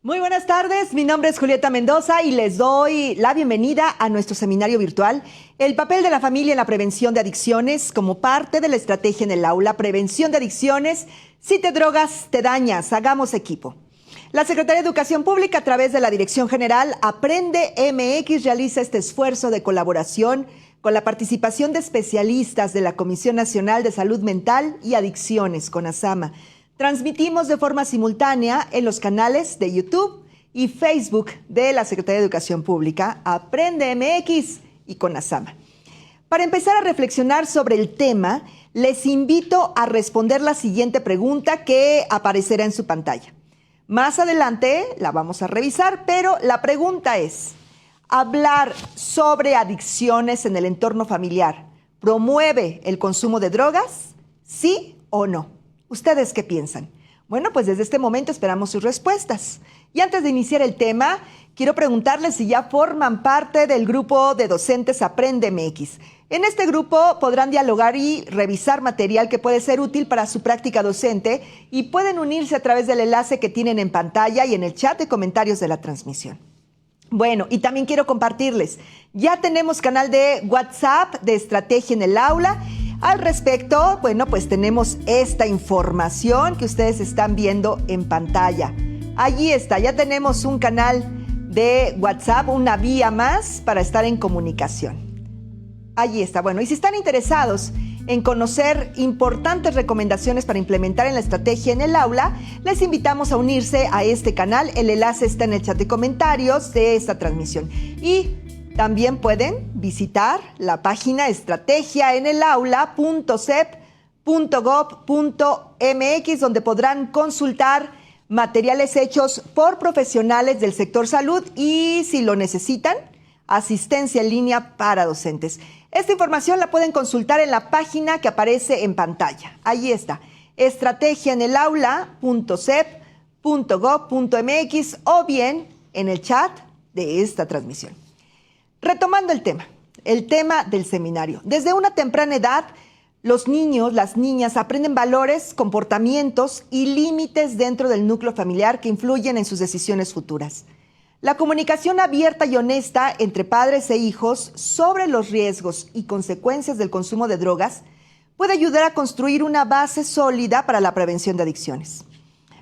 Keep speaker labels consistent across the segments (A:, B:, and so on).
A: Muy buenas tardes, mi nombre es Julieta Mendoza y les doy la bienvenida a nuestro seminario virtual, El papel de la familia en la prevención de adicciones como parte de la estrategia en el aula, prevención de adicciones, si te drogas, te dañas, hagamos equipo. La Secretaría de Educación Pública a través de la Dirección General Aprende MX realiza este esfuerzo de colaboración con la participación de especialistas de la Comisión Nacional de Salud Mental y Adicciones, CONASAMA. Transmitimos de forma simultánea en los canales de YouTube y Facebook de la Secretaría de Educación Pública, Aprende MX y CONASAMA. Para empezar a reflexionar sobre el tema, les invito a responder la siguiente pregunta que aparecerá en su pantalla. Más adelante la vamos a revisar, pero la pregunta es: ¿hablar sobre adicciones en el entorno familiar promueve el consumo de drogas? ¿Sí o no? ¿Ustedes qué piensan? Bueno, pues desde este momento esperamos sus respuestas. Y antes de iniciar el tema, quiero preguntarles si ya forman parte del grupo de docentes Aprende MX. En este grupo podrán dialogar y revisar material que puede ser útil para su práctica docente y pueden unirse a través del enlace que tienen en pantalla y en el chat de comentarios de la transmisión. Bueno, y también quiero compartirles, ya tenemos canal de WhatsApp de Estrategia en el Aula. Al respecto, bueno, pues tenemos esta información que ustedes están viendo en pantalla. Allí está, ya tenemos un canal de WhatsApp, una vía más para estar en comunicación. Allí está, bueno, y si están interesados en conocer importantes recomendaciones para implementar en la estrategia en el aula, les invitamos a unirse a este canal. El enlace está en el chat de comentarios de esta transmisión. Y también pueden visitar la página estrategiaenelaula.sep.gov.mx, donde podrán consultar materiales hechos por profesionales del sector salud y, si lo necesitan, asistencia en línea para docentes. Esta información la pueden consultar en la página que aparece en pantalla. Ahí está, estrategiaenelaula.sep.gov.mx o bien en el chat de esta transmisión. Retomando el tema del seminario. Desde una temprana edad, los niños, las niñas aprenden valores, comportamientos y límites dentro del núcleo familiar que influyen en sus decisiones futuras. La comunicación abierta y honesta entre padres e hijos sobre los riesgos y consecuencias del consumo de drogas puede ayudar a construir una base sólida para la prevención de adicciones.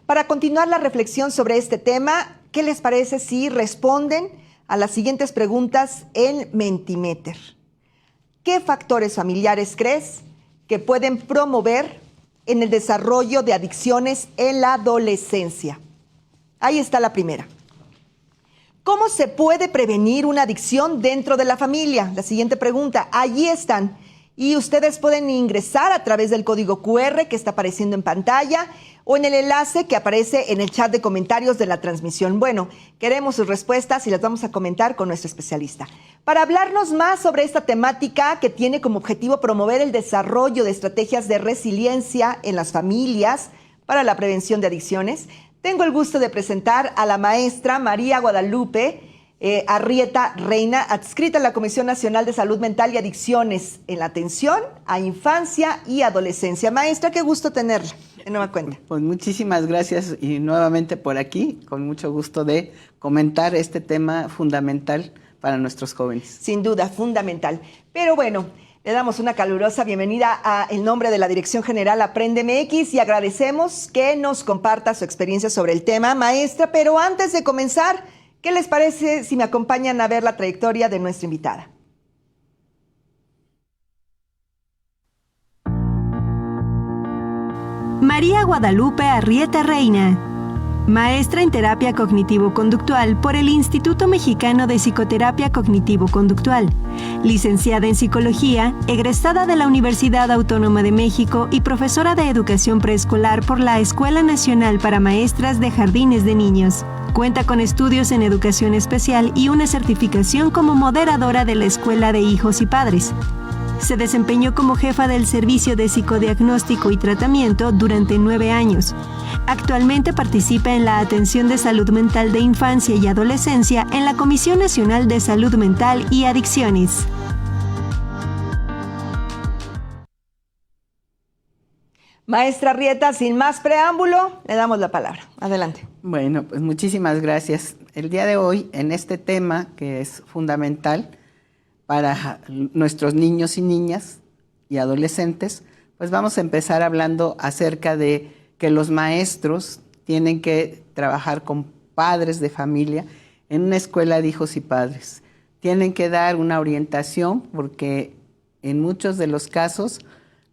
A: Para continuar la reflexión sobre este tema, ¿qué les parece si responden a las siguientes preguntas en Mentimeter? ¿Qué factores familiares crees que pueden promover en el desarrollo de adicciones en la adolescencia? Ahí está la primera. ¿Cómo se puede prevenir una adicción dentro de la familia? La siguiente pregunta. Allí están. Y ustedes pueden ingresar a través del código QR que está apareciendo en pantalla o en el enlace que aparece en el chat de comentarios de la transmisión. Bueno, queremos sus respuestas y las vamos a comentar con nuestro especialista. Para hablarnos más sobre esta temática que tiene como objetivo promover el desarrollo de estrategias de resiliencia en las familias para la prevención de adicciones, tengo el gusto de presentar a la maestra María Guadalupe Arrieta Reina, adscrita a la Comisión Nacional de Salud Mental y Adicciones en la atención a infancia y adolescencia. Maestra, qué gusto tenerla de nueva cuenta.
B: Pues muchísimas gracias y nuevamente por aquí, con mucho gusto de comentar este tema fundamental para nuestros jóvenes.
A: Sin duda, fundamental. Pero bueno, le damos una calurosa bienvenida en nombre de la Dirección General Aprende MX y agradecemos que nos comparta su experiencia sobre el tema, maestra. Pero antes de comenzar, ¿qué les parece si me acompañan a ver la trayectoria de nuestra invitada?
C: María Guadalupe Arrieta Reina, maestra en terapia cognitivo-conductual por el Instituto Mexicano de Psicoterapia Cognitivo-Conductual, licenciada en Psicología, egresada de la Universidad Autónoma de México y profesora de educación preescolar por la Escuela Nacional para Maestras de Jardines de Niños. Cuenta con estudios en educación especial y una certificación como moderadora de la Escuela de Hijos y Padres. Se desempeñó como jefa del Servicio de Psicodiagnóstico y Tratamiento durante 9 años. Actualmente participa en la atención de salud mental de infancia y adolescencia en la Comisión Nacional de Salud Mental y Adicciones.
A: Maestra Arrieta, sin más preámbulo, le damos la palabra. Adelante.
B: Bueno, pues muchísimas gracias. El día de hoy, en este tema que es fundamental para nuestros niños y niñas y adolescentes, pues vamos a empezar hablando acerca de que los maestros tienen que trabajar con padres de familia en una escuela de hijos y padres. Tienen que dar una orientación porque en muchos de los casos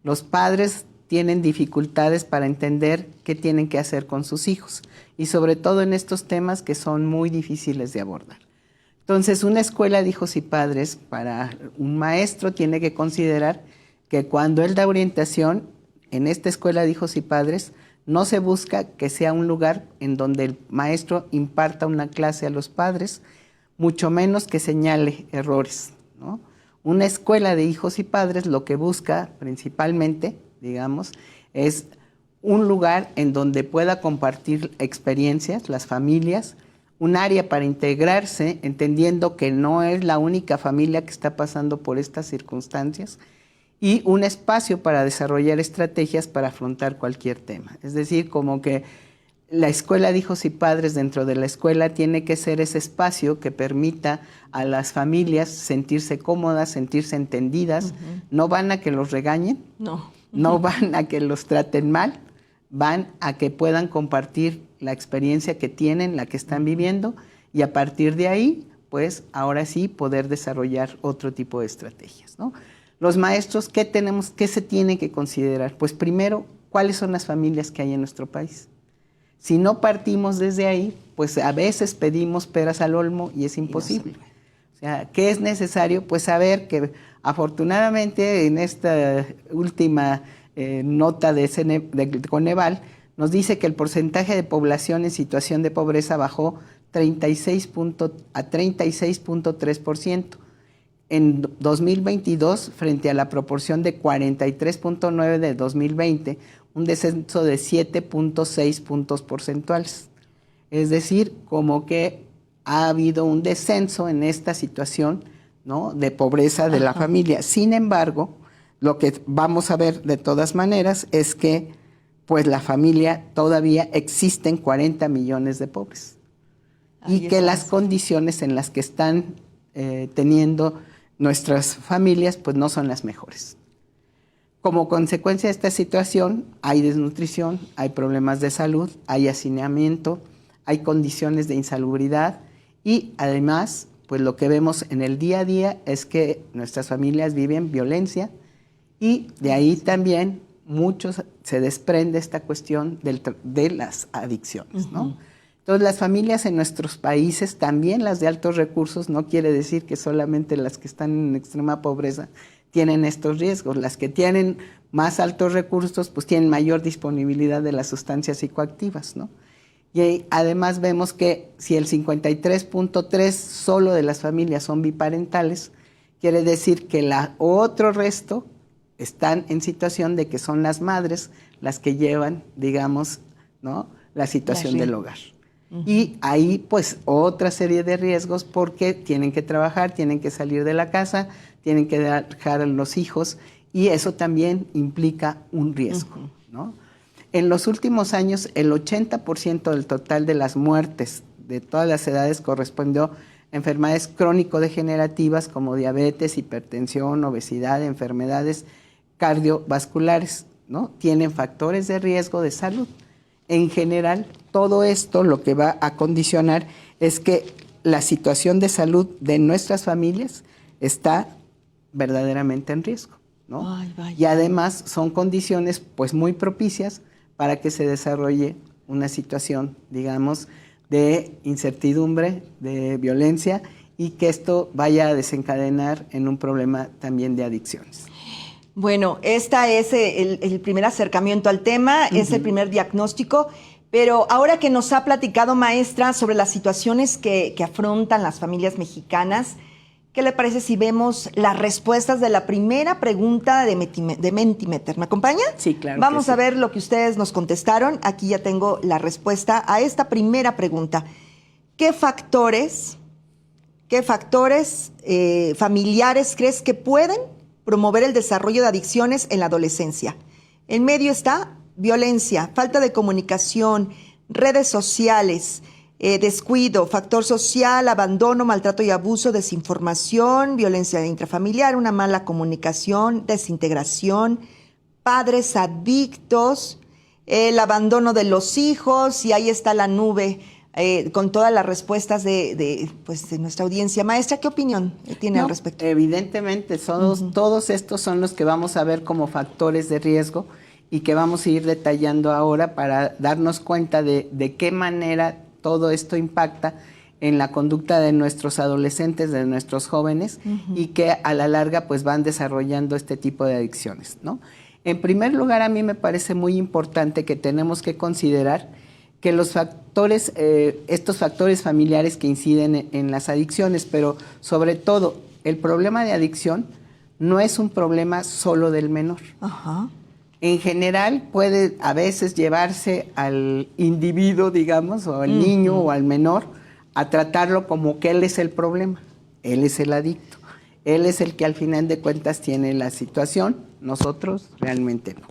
B: los padres tienen dificultades para entender qué tienen que hacer con sus hijos y sobre todo en estos temas que son muy difíciles de abordar. Entonces, una escuela de hijos y padres para un maestro tiene que considerar que cuando él da orientación en esta escuela de hijos y padres, no se busca que sea un lugar en donde el maestro imparta una clase a los padres, mucho menos que señale errores, ¿no? Una escuela de hijos y padres lo que busca principalmente, digamos, es un lugar en donde pueda compartir experiencias, las familias, un área para integrarse, entendiendo que no es la única familia que está pasando por estas circunstancias, y un espacio para desarrollar estrategias para afrontar cualquier tema. Es decir, como que la escuela de hijos y padres dentro de la escuela tiene que ser ese espacio que permita a las familias sentirse cómodas, sentirse entendidas. No van a que los regañen, no van a que los traten mal, van a que puedan compartir la experiencia que tienen, la que están viviendo, y a partir de ahí, pues ahora sí poder desarrollar otro tipo de estrategias, ¿no? Los maestros, ¿qué se tiene que considerar? Pues primero, ¿cuáles son las familias que hay en nuestro país? Si no partimos desde ahí, pues a veces pedimos peras al olmo y es imposible. O sea, ¿qué es necesario? Pues saber que afortunadamente en esta última nota de Coneval nos dice que el porcentaje de población en situación de pobreza bajó a 36.3%. En 2022, frente a la proporción de 43.9 de 2020, un descenso de 7.6 puntos porcentuales. Es decir, como que ha habido un descenso en esta situación, ¿no?, de pobreza de la familia. Sin embargo, lo que vamos a ver de todas maneras es que pues la familia todavía existen 40 millones de pobres. Y que las condiciones en las que están teniendo nuestras familias pues no son las mejores. Como consecuencia de esta situación hay desnutrición, hay problemas de salud, hay hacinamiento, hay condiciones de insalubridad y además pues lo que vemos en el día a día es que nuestras familias viven violencia y de ahí también muchos se desprende esta cuestión de las adicciones, ¿no? Entonces, las familias en nuestros países, también las de altos recursos, no quiere decir que solamente las que están en extrema pobreza tienen estos riesgos. Las que tienen más altos recursos, pues tienen mayor disponibilidad de las sustancias psicoactivas, ¿no? Y además vemos que si el 53.3% solo de las familias son biparentales, quiere decir que otro resto están en situación de que son las madres las que llevan, digamos, ¿no?, la situación del hogar. Y ahí pues otra serie de riesgos porque tienen que trabajar, tienen que salir de la casa, tienen que dejar a los hijos y eso también implica un riesgo, ¿no? En los últimos años el 80% del total de las muertes de todas las edades correspondió a enfermedades crónico-degenerativas como diabetes, hipertensión, obesidad, enfermedades cardiovasculares, ¿no? Tienen factores de riesgo de salud. En general, todo esto lo que va a condicionar es que la situación de salud de nuestras familias está verdaderamente en riesgo, ¿no? Y además son condiciones pues muy propicias para que se desarrolle una situación, digamos, de incertidumbre, de violencia y que esto vaya a desencadenar en un problema también de adicciones.
A: Bueno, esta es el primer acercamiento al tema, es el primer diagnóstico, pero ahora que nos ha platicado, maestra, sobre las situaciones que afrontan las familias mexicanas, ¿qué le parece si vemos las respuestas de la primera pregunta de Mentimeter? ¿Me acompaña?
B: Sí, claro.
A: Vamos a ver lo que ustedes nos contestaron. Aquí ya tengo la respuesta a esta primera pregunta. ¿Qué factores familiares crees que pueden promover el desarrollo de adicciones en la adolescencia? En medio está violencia, falta de comunicación, redes sociales, descuido, factor social, abandono, maltrato y abuso, desinformación, violencia intrafamiliar, una mala comunicación, desintegración, padres adictos, el abandono de los hijos, y ahí está la nube con todas las respuestas de nuestra audiencia. Maestra, ¿qué opinión tiene al respecto?
B: Evidentemente, todos estos son los que vamos a ver como factores de riesgo y que vamos a ir detallando ahora para darnos cuenta de qué manera todo esto impacta en la conducta de nuestros adolescentes, de nuestros jóvenes, y que a la larga pues van desarrollando este tipo de adicciones, ¿no? En primer lugar, a mí me parece muy importante que tenemos que considerar que los factores, estos factores familiares que inciden en las adicciones, pero sobre todo el problema de adicción no es un problema solo del menor.
A: Ajá.
B: En general puede a veces llevarse al individuo, digamos, o al niño o al menor, a tratarlo como que él es el problema, él es el adicto, él es el que al final de cuentas tiene la situación, nosotros realmente no.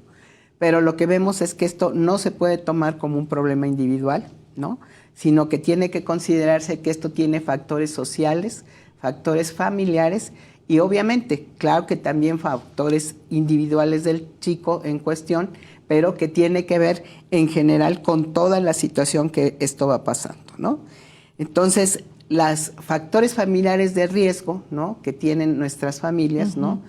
B: Pero lo que vemos es que esto no se puede tomar como un problema individual, ¿no? Sino que tiene que considerarse que esto tiene factores sociales, factores familiares y obviamente, claro que también factores individuales del chico en cuestión, pero que tiene que ver en general con toda la situación que esto va pasando, ¿no? Entonces, los factores familiares de riesgo, ¿no?, que tienen nuestras familias, ¿no?,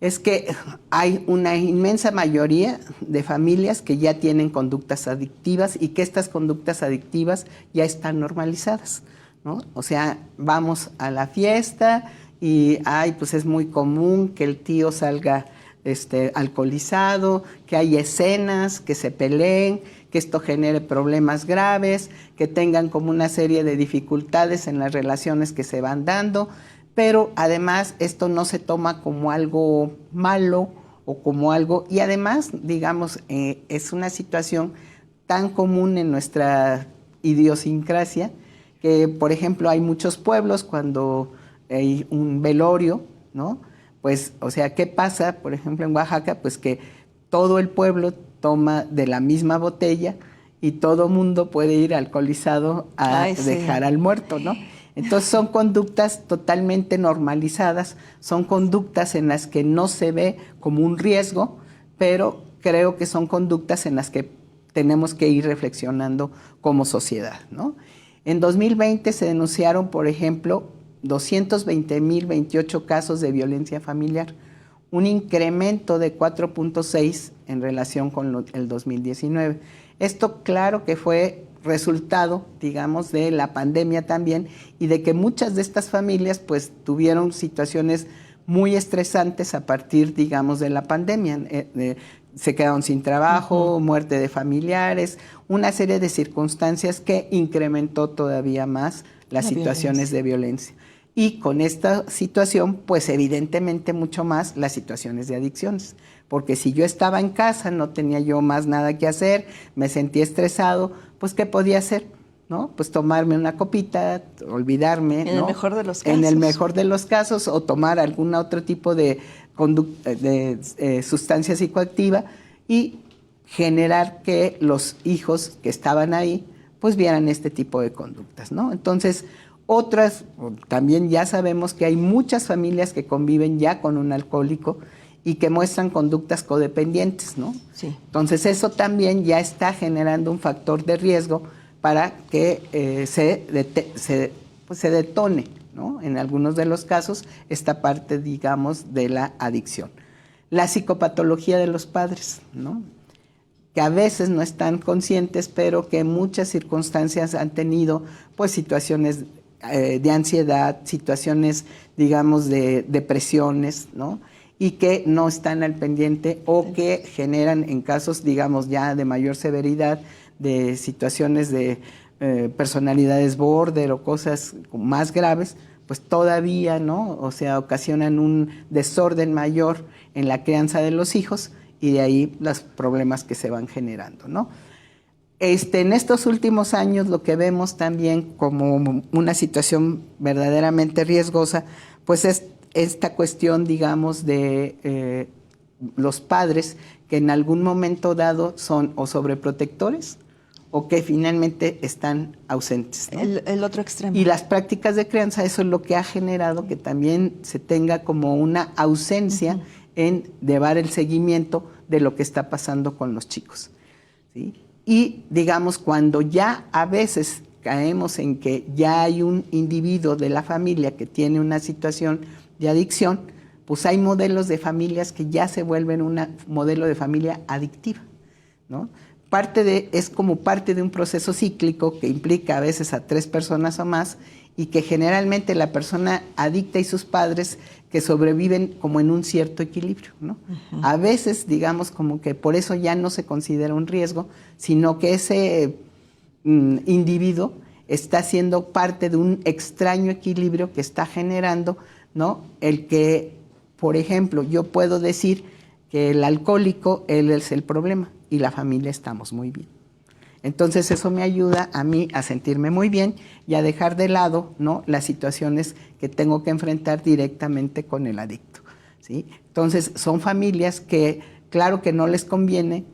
B: es que hay una inmensa mayoría de familias que ya tienen conductas adictivas y que estas conductas adictivas ya están normalizadas, ¿no? O sea, vamos a la fiesta y pues es muy común que el tío salga alcoholizado, que hay escenas, que se peleen, que esto genere problemas graves, que tengan como una serie de dificultades en las relaciones que se van dando, pero además esto no se toma como algo malo o como algo, y además, digamos, es una situación tan común en nuestra idiosincrasia que, por ejemplo, hay muchos pueblos cuando hay un velorio, ¿no? Pues, o sea, ¿qué pasa, por ejemplo, en Oaxaca? Pues que todo el pueblo toma de la misma botella y todo mundo puede ir alcoholizado a dejar al muerto, ¿no? Entonces son conductas totalmente normalizadas, son conductas en las que no se ve como un riesgo, pero creo que son conductas en las que tenemos que ir reflexionando como sociedad, ¿no? En 2020 se denunciaron, por ejemplo, 220,028 casos de violencia familiar, un incremento de 4.6 en relación con el 2019. Esto claro que fue resultado, digamos, de la pandemia también y de que muchas de estas familias pues tuvieron situaciones muy estresantes a partir, digamos, de la pandemia. Se quedaron sin trabajo, muerte de familiares, una serie de circunstancias que incrementó todavía más las situaciones de violencia. Y con esta situación, pues evidentemente mucho más las situaciones de adicciones. Porque si yo estaba en casa, no tenía yo más nada que hacer, me sentía estresado, pues ¿qué podía hacer? ¿No? Pues tomarme una copita, olvidarme.
A: En el mejor de los casos.
B: En el mejor de los casos, o tomar algún otro tipo de sustancia psicoactiva y generar que los hijos que estaban ahí, pues vieran este tipo de conductas, ¿no? Entonces, otras, también ya sabemos que hay muchas familias que conviven ya con un alcohólico y que muestran conductas codependientes, ¿no?
A: Sí.
B: Entonces eso también ya está generando un factor de riesgo para que se detone, ¿no?, en algunos de los casos, esta parte, digamos, de la adicción. La psicopatología de los padres, ¿no?, que a veces no están conscientes, pero que en muchas circunstancias han tenido pues situaciones de ansiedad, situaciones, digamos, de depresiones, ¿no?, y que no están al pendiente o que generan en casos, digamos, ya de mayor severidad, de situaciones de personalidades border o cosas más graves, pues todavía, ¿no?, o sea, ocasionan un desorden mayor en la crianza de los hijos y de ahí los problemas que se van generando, ¿no? En estos últimos años lo que vemos también como una situación verdaderamente riesgosa, pues es esta cuestión, digamos, de los padres que en algún momento dado son o sobreprotectores o que finalmente están ausentes, ¿no?
A: El otro extremo.
B: Y las prácticas de crianza, eso es lo que ha generado que también se tenga como una ausencia en llevar el seguimiento de lo que está pasando con los chicos, ¿sí? Y digamos, cuando ya a veces caemos en que ya hay un individuo de la familia que tiene una situación de adicción, pues hay modelos de familias que ya se vuelven un modelo de familia adictiva, ¿no? Es como parte de un proceso cíclico que implica a veces a 3 personas o más y que generalmente la persona adicta y sus padres que sobreviven como en un cierto equilibrio, ¿no? A veces, digamos, como que por eso ya no se considera un riesgo, sino que ese individuo está siendo parte de un extraño equilibrio que está generando, ¿no? El que, por ejemplo, yo puedo decir que el alcohólico, él es el problema y la familia estamos muy bien. Entonces eso me ayuda a mí a sentirme muy bien y a dejar de lado, ¿no?, las situaciones que tengo que enfrentar directamente con el adicto, ¿sí? Entonces son familias que claro que no les conviene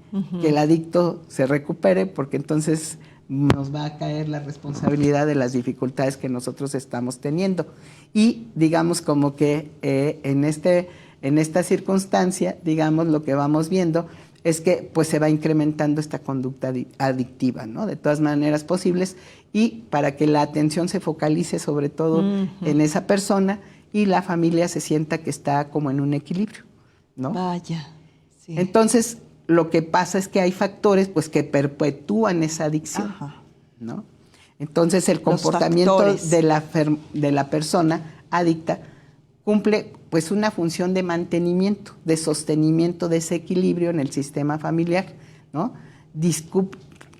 B: que el adicto se recupere porque entonces nos va a caer la responsabilidad de las dificultades que nosotros estamos teniendo. Y digamos como que en esta circunstancia, digamos, lo que vamos viendo es que pues se va incrementando esta conducta adictiva, ¿no? De todas maneras posibles, y para que la atención se focalice sobre todo en esa persona y la familia se sienta que está como en un equilibrio, ¿no?
A: Vaya. Sí.
B: Entonces, lo que pasa es que hay factores pues que perpetúan esa adicción, ¿no? Entonces, el comportamiento de la persona adicta cumple pues una función de mantenimiento, de sostenimiento de ese equilibrio en el sistema familiar, ¿no?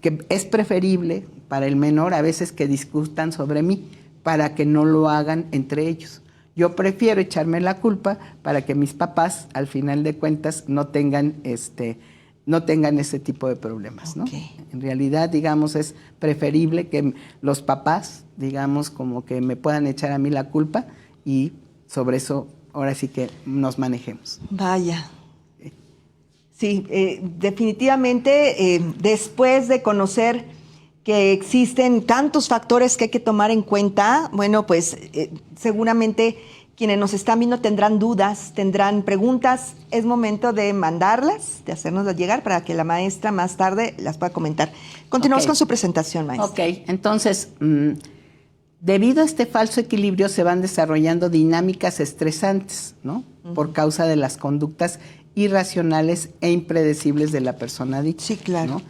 B: Que es preferible para el menor a veces que discutan sobre mí para que no lo hagan entre ellos. Yo prefiero echarme la culpa para que mis papás, al final de cuentas, no tengan ese tipo de problemas, ¿no? En realidad, digamos, es preferible que los papás, digamos, como que me puedan echar a mí la culpa y sobre eso ahora sí que nos manejemos.
A: Vaya. Sí, definitivamente, después de conocer que existen tantos factores que hay que tomar en cuenta, bueno, pues seguramente quienes nos están viendo tendrán dudas, tendrán preguntas. Es momento de mandarlas, de hacérnoslas llegar para que la maestra más tarde las pueda comentar. Continuamos con su presentación, maestra.
B: Ok, entonces, debido a este falso equilibrio se van desarrollando dinámicas estresantes, ¿no? Por causa de las conductas irracionales e impredecibles de la persona adicta.
A: Sí, claro.
B: ¿No?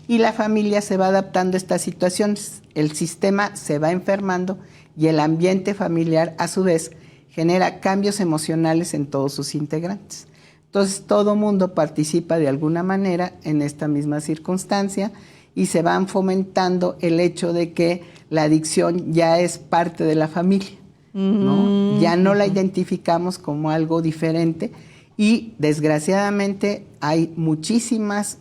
B: Y la familia se va adaptando a estas situaciones. El sistema se va enfermando y el ambiente familiar, a su vez, genera cambios emocionales en todos sus integrantes. Entonces, todo mundo participa de alguna manera en esta misma circunstancia y se van fomentando el hecho de que la adicción ya es parte de la familia, ¿no? Ya no la identificamos como algo diferente y desgraciadamente hay muchísimas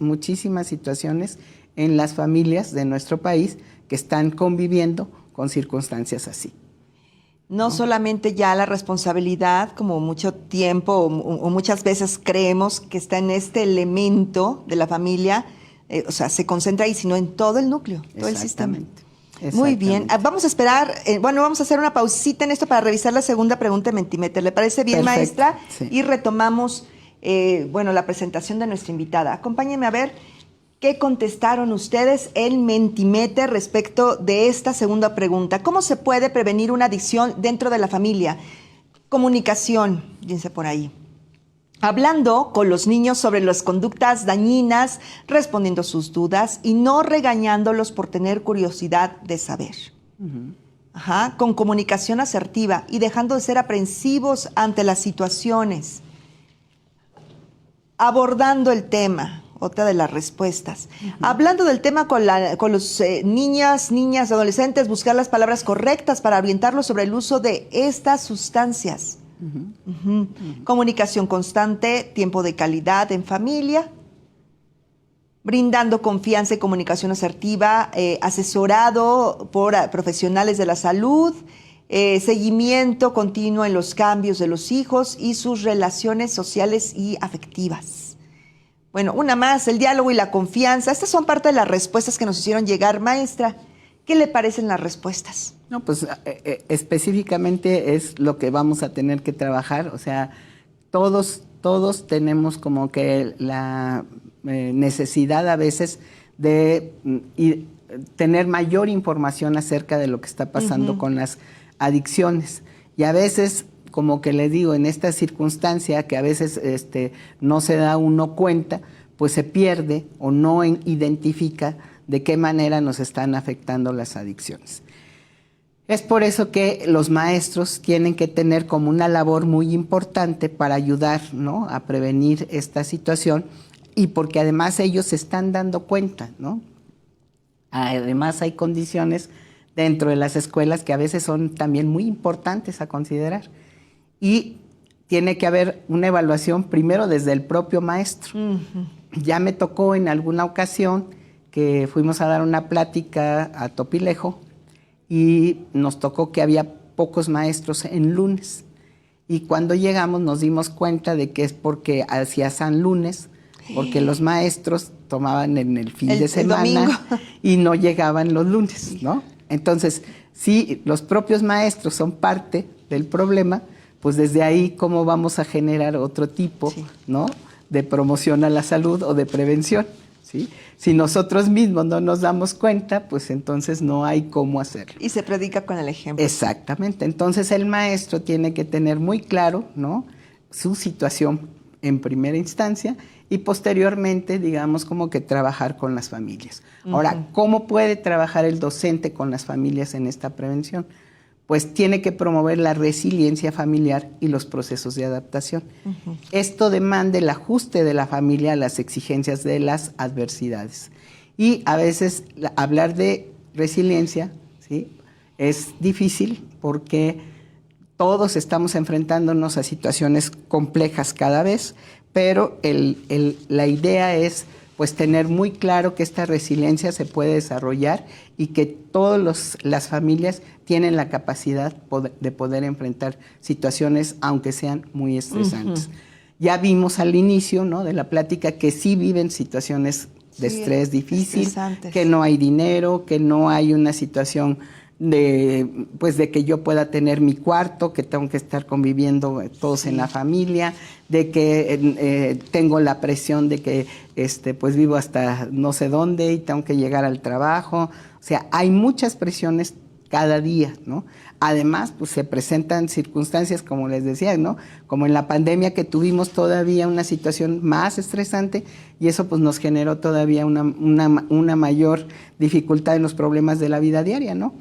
B: situaciones en las familias de nuestro país que están conviviendo con circunstancias así.
A: No solamente ya la responsabilidad, como mucho tiempo o muchas veces creemos que está en este elemento de la familia, o sea, se concentra ahí, sino en todo el núcleo, todo el sistema. Muy bien. Vamos a esperar, vamos a hacer una pausita en esto para revisar la segunda pregunta de Mentimeter. ¿Le parece bien,
B: perfecto,
A: maestra?
B: Sí.
A: Y retomamos, la presentación de nuestra invitada. Acompáñenme a ver qué contestaron ustedes en Mentimeter respecto de esta segunda pregunta. ¿Cómo se puede prevenir una adicción dentro de la familia? Comunicación, dice por ahí. Hablando con los niños sobre las conductas dañinas, respondiendo sus dudas y no regañándolos por tener curiosidad de saber. Con comunicación asertiva y dejando de ser aprensivos ante las situaciones. Abordando el tema, otra de las respuestas. Hablando del tema con los niñas, adolescentes, buscar las palabras correctas para orientarlos sobre el uso de estas sustancias. Comunicación constante, tiempo de calidad en familia, brindando confianza y comunicación asertiva, asesorado por profesionales de la salud, seguimiento continuo en los cambios de los hijos y sus relaciones sociales y afectivas. Bueno, una más, el diálogo y la confianza. Estas son parte de las respuestas que nos hicieron llegar. Maestra, ¿qué le parecen las respuestas?
B: No, pues específicamente es lo que vamos a tener que trabajar. O sea, todos tenemos como que la necesidad a veces de tener mayor información acerca de lo que está pasando con las adicciones. Y a veces, como que le digo, en esta circunstancia que a veces no se da uno cuenta, pues se pierde o no identifica de qué manera nos están afectando las adicciones. Es por eso que los maestros tienen que tener como una labor muy importante para ayudar, ¿no?, a prevenir esta situación, y porque además ellos se están dando cuenta, ¿no? Además hay condiciones dentro de las escuelas que a veces son también muy importantes a considerar, y tiene que haber una evaluación primero desde el propio maestro. Ya me tocó en alguna ocasión que fuimos a dar una plática a Topilejo y nos tocó que había pocos maestros en lunes, y cuando llegamos nos dimos cuenta de que es porque hacia San Lunes, porque los maestros tomaban en el fin de semana y no llegaban los lunes, ¿no? Entonces, si los propios maestros son parte del problema, pues desde ahí cómo vamos a generar otro tipo, ¿no?, de promoción a la salud o de prevención, ¿sí? Si nosotros mismos no nos damos cuenta, pues entonces no hay cómo hacerlo.
A: Y se predica con el ejemplo.
B: Exactamente. Entonces el maestro tiene que tener muy claro, ¿no?, su situación en primera instancia, y posteriormente, digamos, como que trabajar con las familias. Ahora, ¿cómo puede trabajar el docente con las familias en esta prevención? Pues tiene que promover la resiliencia familiar y los procesos de adaptación. Esto demanda el ajuste de la familia a las exigencias de las adversidades. Y a veces hablar de resiliencia, ¿sí?, es difícil porque todos estamos enfrentándonos a situaciones complejas cada vez, pero la idea es pues tener muy claro que esta resiliencia se puede desarrollar y que todas las familias tienen la capacidad de poder enfrentar situaciones aunque sean muy estresantes. Ya vimos al inicio, ¿no?, de la plática que sí viven situaciones de estrés difícil, que no hay dinero, que no hay una situación de que yo pueda tener mi cuarto, que tengo que estar conviviendo todos en la familia, de que tengo la presión de que pues vivo hasta no sé dónde y tengo que llegar al trabajo. O sea, hay muchas presiones cada día, ¿no? Además, pues se presentan circunstancias, como les decía, ¿no?, como en la pandemia, que tuvimos todavía una situación más estresante, y eso pues nos generó todavía una mayor dificultad en los problemas de la vida diaria, ¿no?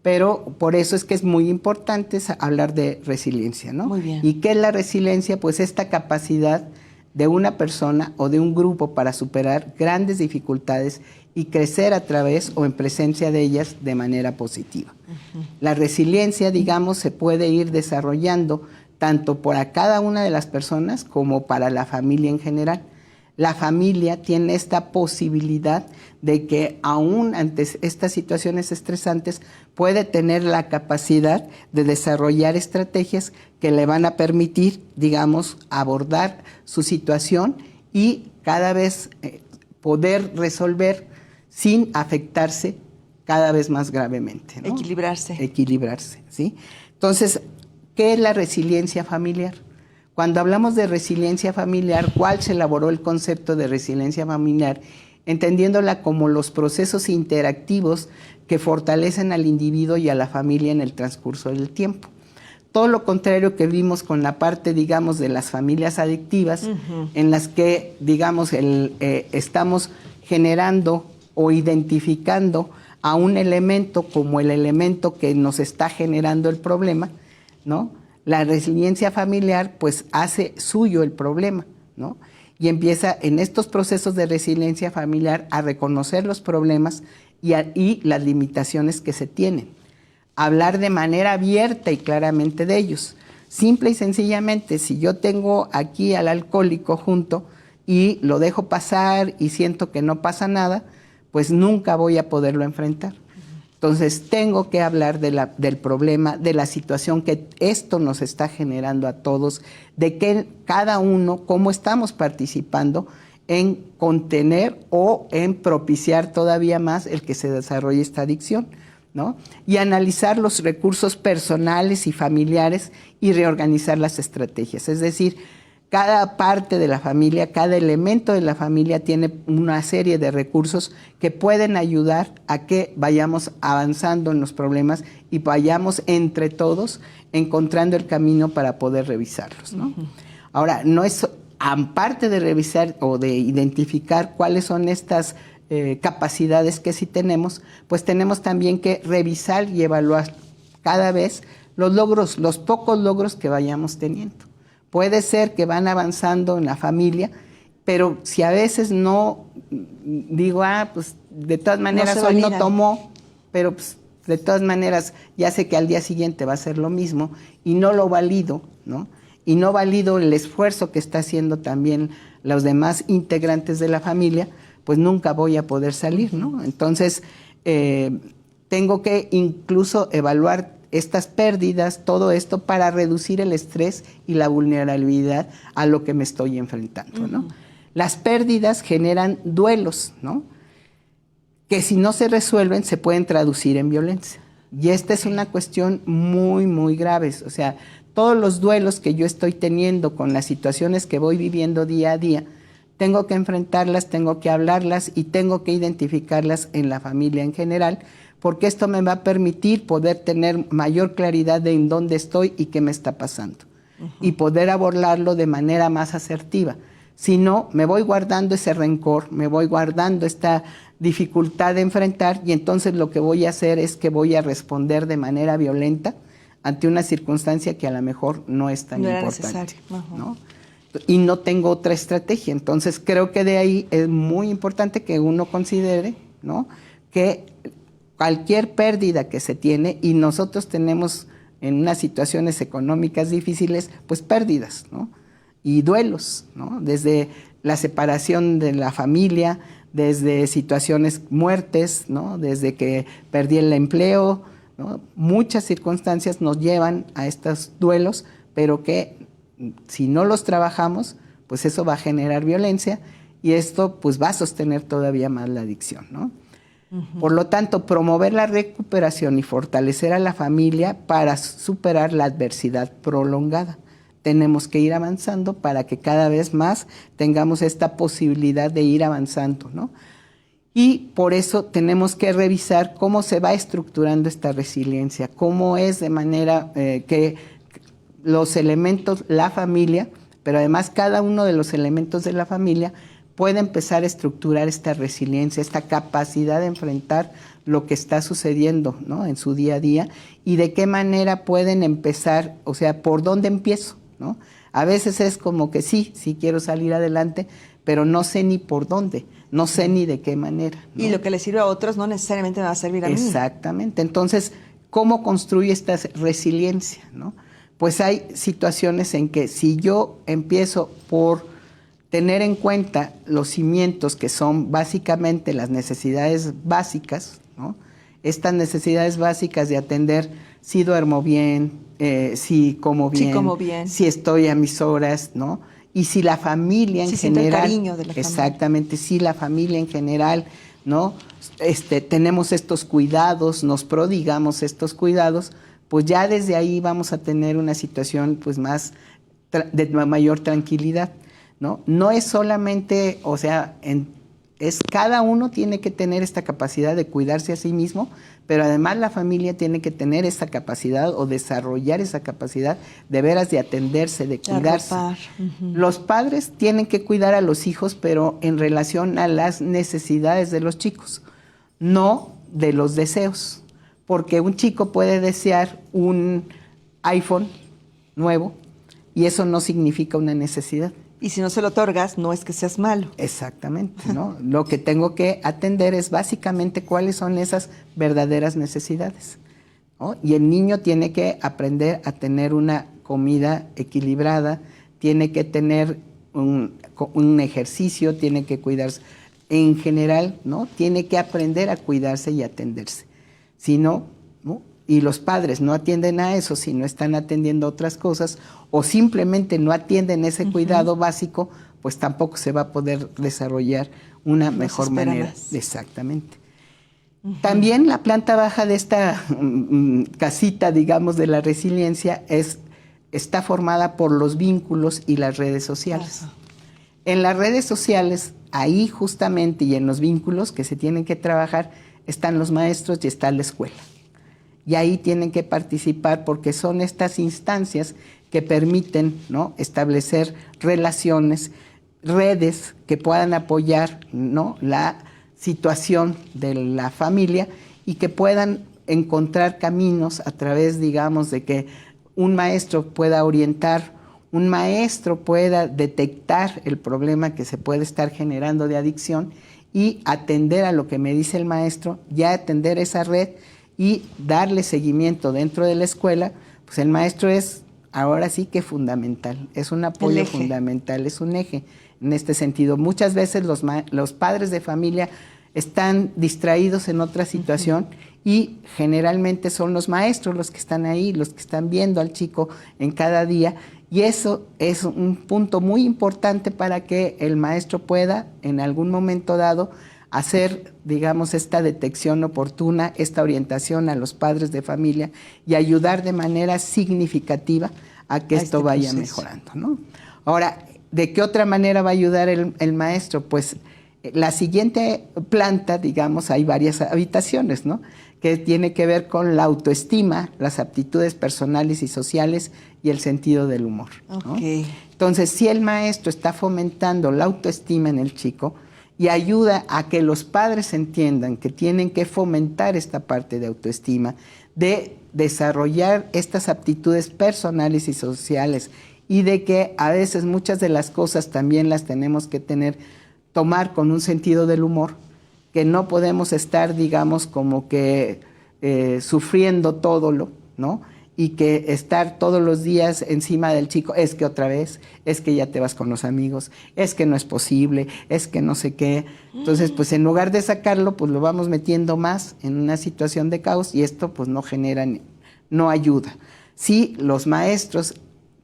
B: Pero por eso es que es muy importante hablar de resiliencia, ¿no?
A: Muy bien.
B: ¿Y qué es la resiliencia? Pues esta capacidad de una persona o de un grupo para superar grandes dificultades y crecer a través o en presencia de ellas de manera positiva. La resiliencia, digamos, se puede ir desarrollando tanto para cada una de las personas como para la familia en general. La familia tiene esta posibilidad de que aún ante estas situaciones estresantes puede tener la capacidad de desarrollar estrategias que le van a permitir, digamos, abordar su situación y cada vez poder resolver sin afectarse cada vez más gravemente, ¿no? Equilibrarse, ¿sí? Entonces, ¿qué es la resiliencia familiar? Cuando hablamos de resiliencia familiar, ¿cuál se elaboró el concepto de resiliencia familiar? Entendiéndola como los procesos interactivos que fortalecen al individuo y a la familia en el transcurso del tiempo. Todo lo contrario que vimos con la parte, digamos, de las familias adictivas, en las que, digamos, estamos generando o identificando a un elemento como el elemento que nos está generando el problema, ¿no? La resiliencia familiar pues hace suyo el problema, ¿no? Y empieza en estos procesos de resiliencia familiar a reconocer los problemas y las limitaciones que se tienen. Hablar de manera abierta y claramente de ellos. Simple y sencillamente, si yo tengo aquí al alcohólico junto y lo dejo pasar y siento que no pasa nada, pues nunca voy a poderlo enfrentar. Entonces, tengo que hablar del problema, de la situación que esto nos está generando a todos, de que cada uno, cómo estamos participando en contener o en propiciar todavía más el que se desarrolle esta adicción, ¿no? Y analizar los recursos personales y familiares y reorganizar las estrategias. Es decir, cada parte de la familia, cada elemento de la familia tiene una serie de recursos que pueden ayudar a que vayamos avanzando en los problemas y vayamos entre todos encontrando el camino para poder revisarlos, ¿no? Ahora, no es, aparte de revisar o de identificar cuáles son estas capacidades que sí tenemos, pues tenemos también que revisar y evaluar cada vez los logros, los pocos logros que vayamos teniendo. Puede ser que van avanzando en la familia, pero si a veces no digo, pues de todas maneras hoy no tomó, pero pues de todas maneras ya sé que al día siguiente va a ser lo mismo y no lo valido, ¿no? Y no valido el esfuerzo que está haciendo también los demás integrantes de la familia, pues nunca voy a poder salir, ¿no? Entonces, tengo que incluso evaluar estas pérdidas, todo esto para reducir el estrés y la vulnerabilidad a lo que me estoy enfrentando, ¿no? Las pérdidas generan duelos, ¿no? Que si no se resuelven se pueden traducir en violencia. Y esta es una cuestión muy, muy grave. O sea, todos los duelos que yo estoy teniendo con las situaciones que voy viviendo día a día, tengo que enfrentarlas, tengo que hablarlas y tengo que identificarlas en la familia en general, porque esto me va a permitir poder tener mayor claridad de en dónde estoy y qué me está pasando, y poder abordarlo de manera más asertiva. Si no, me voy guardando ese rencor, me voy guardando esta dificultad de enfrentar, y entonces lo que voy a hacer es que voy a responder de manera violenta ante una circunstancia que a lo mejor no es tan importante, ¿no? Y no tengo otra estrategia. Entonces creo que de ahí es muy importante que uno considere, ¿no?, que cualquier pérdida que se tiene, y nosotros tenemos en unas situaciones económicas difíciles, pues pérdidas, ¿no?, y duelos, ¿no?, desde la separación de la familia, desde situaciones, muertes, ¿no?, desde que perdí el empleo, ¿no? Muchas circunstancias nos llevan a estos duelos, pero que si no los trabajamos, pues eso va a generar violencia, y esto pues va a sostener todavía más la adicción, ¿no? Por lo tanto, promover la recuperación y fortalecer a la familia para superar la adversidad prolongada. Tenemos que ir avanzando para que cada vez más tengamos esta posibilidad de ir avanzando, ¿no? Y por eso tenemos que revisar cómo se va estructurando esta resiliencia, cómo es de manera que los elementos, la familia, pero además cada uno de los elementos de la familia puede empezar a estructurar esta resiliencia, esta capacidad de enfrentar lo que está sucediendo, ¿no?, en su día a día, y de qué manera pueden empezar, o sea, por dónde empiezo, ¿no? A veces es como que sí quiero salir adelante, pero no sé ni por dónde, no sé ni de qué manera, ¿no?
A: Y lo que le sirve a otros no necesariamente me va a servir a mí.
B: Exactamente. Entonces, ¿cómo construye esta resiliencia, no? Pues hay situaciones en que si yo empiezo por tener en cuenta los cimientos que son básicamente las necesidades básicas, ¿no?, estas necesidades básicas de atender si duermo bien, si como bien, si estoy a mis horas, ¿no?, y si la familia en general,
A: el cariño de la familia.
B: Exactamente, si la familia en general, ¿no?, tenemos estos cuidados, nos prodigamos estos cuidados, pues ya desde ahí vamos a tener una situación pues más de mayor tranquilidad, ¿no? No es solamente, o sea, es cada uno tiene que tener esta capacidad de cuidarse a sí mismo, pero además la familia tiene que tener esa capacidad o desarrollar esa capacidad de veras de atenderse, de cuidarse. Los padres tienen que cuidar a los hijos, pero en relación a las necesidades de los chicos, no de los deseos, porque un chico puede desear un iPhone nuevo y eso no significa una necesidad.
A: Y si no se lo otorgas, no es que seas malo.
B: Exactamente, ¿no? Lo que tengo que atender es básicamente cuáles son esas verdaderas necesidades, ¿no? Y el niño tiene que aprender a tener una comida equilibrada, tiene que tener un ejercicio, tiene que cuidarse. En general, ¿no?, tiene que aprender a cuidarse y atenderse. sino, ¿no? Y los padres no atienden a eso, sino están atendiendo otras cosas, o simplemente no atienden ese cuidado básico, pues tampoco se va a poder desarrollar una mejor manera. Exactamente. También la planta baja de esta casita, digamos, de la resiliencia está formada por los vínculos y las redes sociales. En las redes sociales, ahí justamente, y en los vínculos que se tienen que trabajar, están los maestros y está la escuela. Y ahí tienen que participar porque son estas instancias que permiten, ¿no?, establecer relaciones, redes que puedan apoyar, ¿no?, la situación de la familia y que puedan encontrar caminos a través, digamos, de que un maestro pueda orientar, un maestro pueda detectar el problema que se puede estar generando de adicción y atender a lo que me dice el maestro, ya atender esa red y darle seguimiento dentro de la escuela. Pues el maestro es ahora sí que fundamental, es un apoyo fundamental, es un eje en este sentido. Muchas veces los padres de familia están distraídos en otra situación y generalmente son los maestros los que están ahí, los que están viendo al chico en cada día, y eso es un punto muy importante para que el maestro pueda en algún momento dado hacer, digamos, esta detección oportuna, esta orientación a los padres de familia y ayudar de manera significativa a que esto vaya mejorando, ¿no? Ahora, ¿de qué otra manera va a ayudar el maestro? Pues la siguiente planta, digamos, hay varias habitaciones, ¿no?, que tiene que ver con la autoestima, las aptitudes personales y sociales y el sentido del humor, ¿no? Entonces, si el maestro está fomentando la autoestima en el chico y ayuda a que los padres entiendan que tienen que fomentar esta parte de autoestima, de desarrollar estas aptitudes personales y sociales, y de que a veces muchas de las cosas también las tenemos que tomar con un sentido del humor, que no podemos estar, digamos, como que sufriendo todo ¿no? Y que estar todos los días encima del chico, es que otra vez, es que ya te vas con los amigos, es que no es posible, es que no sé qué. Entonces, pues en lugar de sacarlo, pues lo vamos metiendo más en una situación de caos y esto pues no ayuda. Si los maestros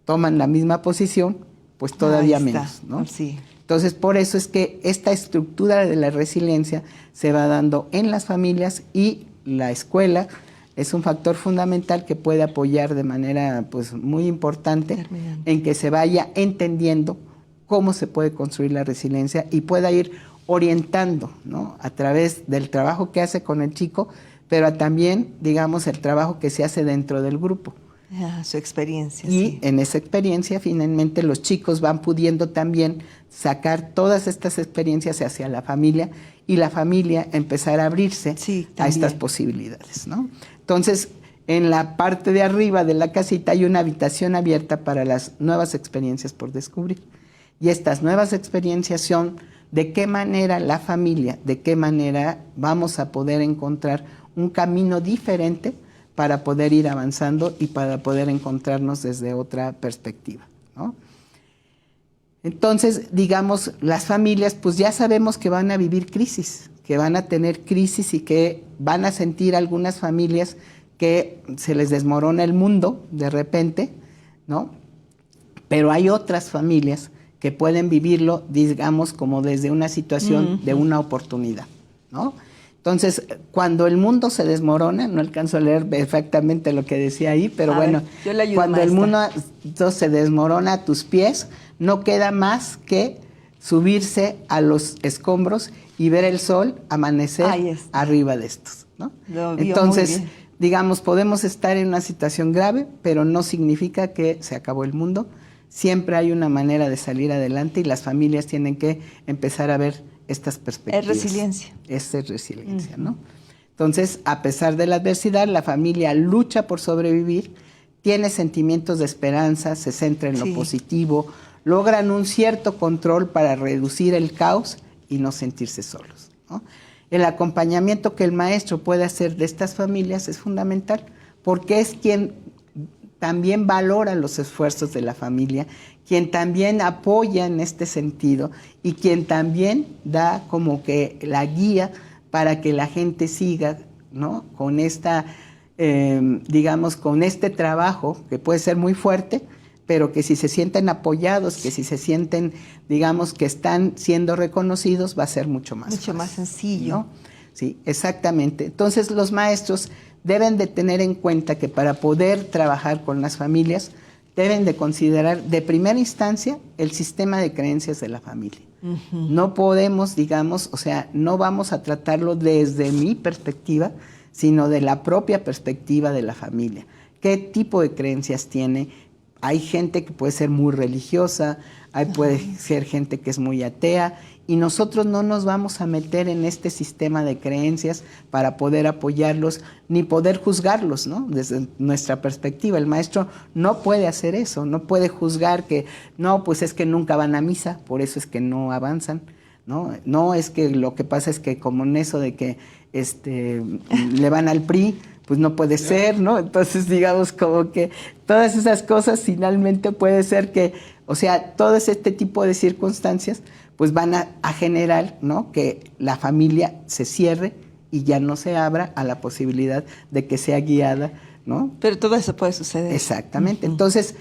B: toman la misma posición, pues todavía menos, ¿no?
A: Sí.
B: Entonces, por eso es que esta estructura de la resiliencia se va dando en las familias y la escuela es un factor fundamental que puede apoyar de manera pues muy importante en que se vaya entendiendo cómo se puede construir la resiliencia y pueda ir orientando, ¿no?, a través del trabajo que hace con el chico, pero también, digamos, el trabajo que se hace dentro del grupo.
A: Su experiencia.
B: Y en esa experiencia, finalmente, los chicos van pudiendo también sacar todas estas experiencias hacia la familia y la familia empezar a abrirse a estas posibilidades, ¿no? Entonces, en la parte de arriba de la casita hay una habitación abierta para las nuevas experiencias por descubrir. Y estas nuevas experiencias son de qué manera la familia, de qué manera vamos a poder encontrar un camino diferente para poder ir avanzando y para poder encontrarnos desde otra perspectiva, ¿no? Entonces, digamos, las familias, pues ya sabemos que van a vivir crisis, que van a tener crisis y que van a sentir algunas familias que se les desmorona el mundo de repente, ¿no? Pero hay otras familias que pueden vivirlo, digamos, como desde una situación de una oportunidad, ¿no? Entonces, cuando el mundo se desmorona, no alcanzo a leer perfectamente lo que decía ahí, pero bueno, cuando el mundo se desmorona a tus pies, no queda más que subirse a los escombros y ver el sol amanecer arriba de estos, ¿no? Entonces, digamos, podemos estar en una situación grave, pero no significa que se acabó el mundo. Siempre hay una manera de salir adelante y las familias tienen que empezar a ver estas perspectivas.
A: Es resiliencia.
B: Es resiliencia, ¿no? Entonces, a pesar de la adversidad, la familia lucha por sobrevivir, tiene sentimientos de esperanza, se centra en lo positivo, logran un cierto control para reducir el caos y no sentirse solos, ¿no? El acompañamiento que el maestro puede hacer de estas familias es fundamental, porque es quien también valora los esfuerzos de la familia, quien también apoya en este sentido y quien también da como que la guía para que la gente siga ¿no? Con esta, digamos, con este trabajo que puede ser muy fuerte, pero que si se sienten apoyados, que si se sienten, digamos, que están siendo reconocidos, va a ser mucho más fácil,
A: más sencillo.
B: ¿no? Sí, exactamente. Entonces, los maestros deben de tener en cuenta que para poder trabajar con las familias, deben de considerar de primera instancia el sistema de creencias de la familia. No podemos, digamos, o sea, no vamos a tratarlo desde mi perspectiva, sino de la propia perspectiva de la familia. ¿Qué tipo de creencias tiene? Hay gente que puede ser muy religiosa, puede ser gente que es muy atea, y nosotros no nos vamos a meter en este sistema de creencias para poder apoyarlos ni poder juzgarlos, ¿no? Desde nuestra perspectiva, el maestro no puede hacer eso, no puede juzgar que no, pues es que nunca van a misa, por eso es que no avanzan, ¿no? No, es que lo que pasa es que como en eso de que le van al PRI, pues no puede ser, ¿no? Entonces, digamos, como que todas esas cosas finalmente puede ser que, o sea, todo este tipo de circunstancias, pues van a generar, ¿no? Que la familia se cierre y ya no se abra a la posibilidad de que sea guiada, ¿no?
A: Pero todo eso puede suceder.
B: Exactamente. Entonces,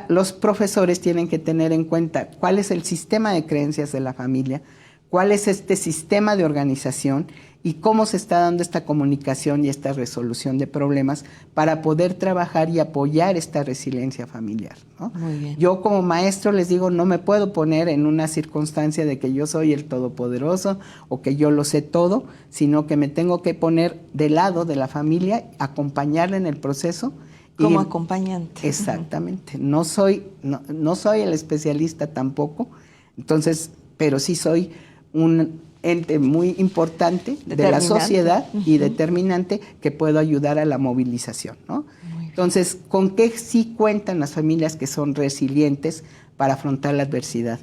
B: los profesores tienen que tener en cuenta cuál es el sistema de creencias de la familia, cuál es este sistema de organización y cómo se está dando esta comunicación y esta resolución de problemas para poder trabajar y apoyar esta resiliencia familiar, ¿no?
A: Muy bien.
B: Yo como maestro les digo, no me puedo poner en una circunstancia de que yo soy el todopoderoso o que yo lo sé todo, sino que me tengo que poner del lado de la familia, acompañarla en el proceso.
A: Como acompañante.
B: Exactamente. No soy el especialista tampoco, entonces, pero sí soy un ente muy importante de la sociedad y determinante que puedo ayudar a la movilización, ¿no? Entonces, ¿con qué sí cuentan las familias que son resilientes para afrontar la adversidad?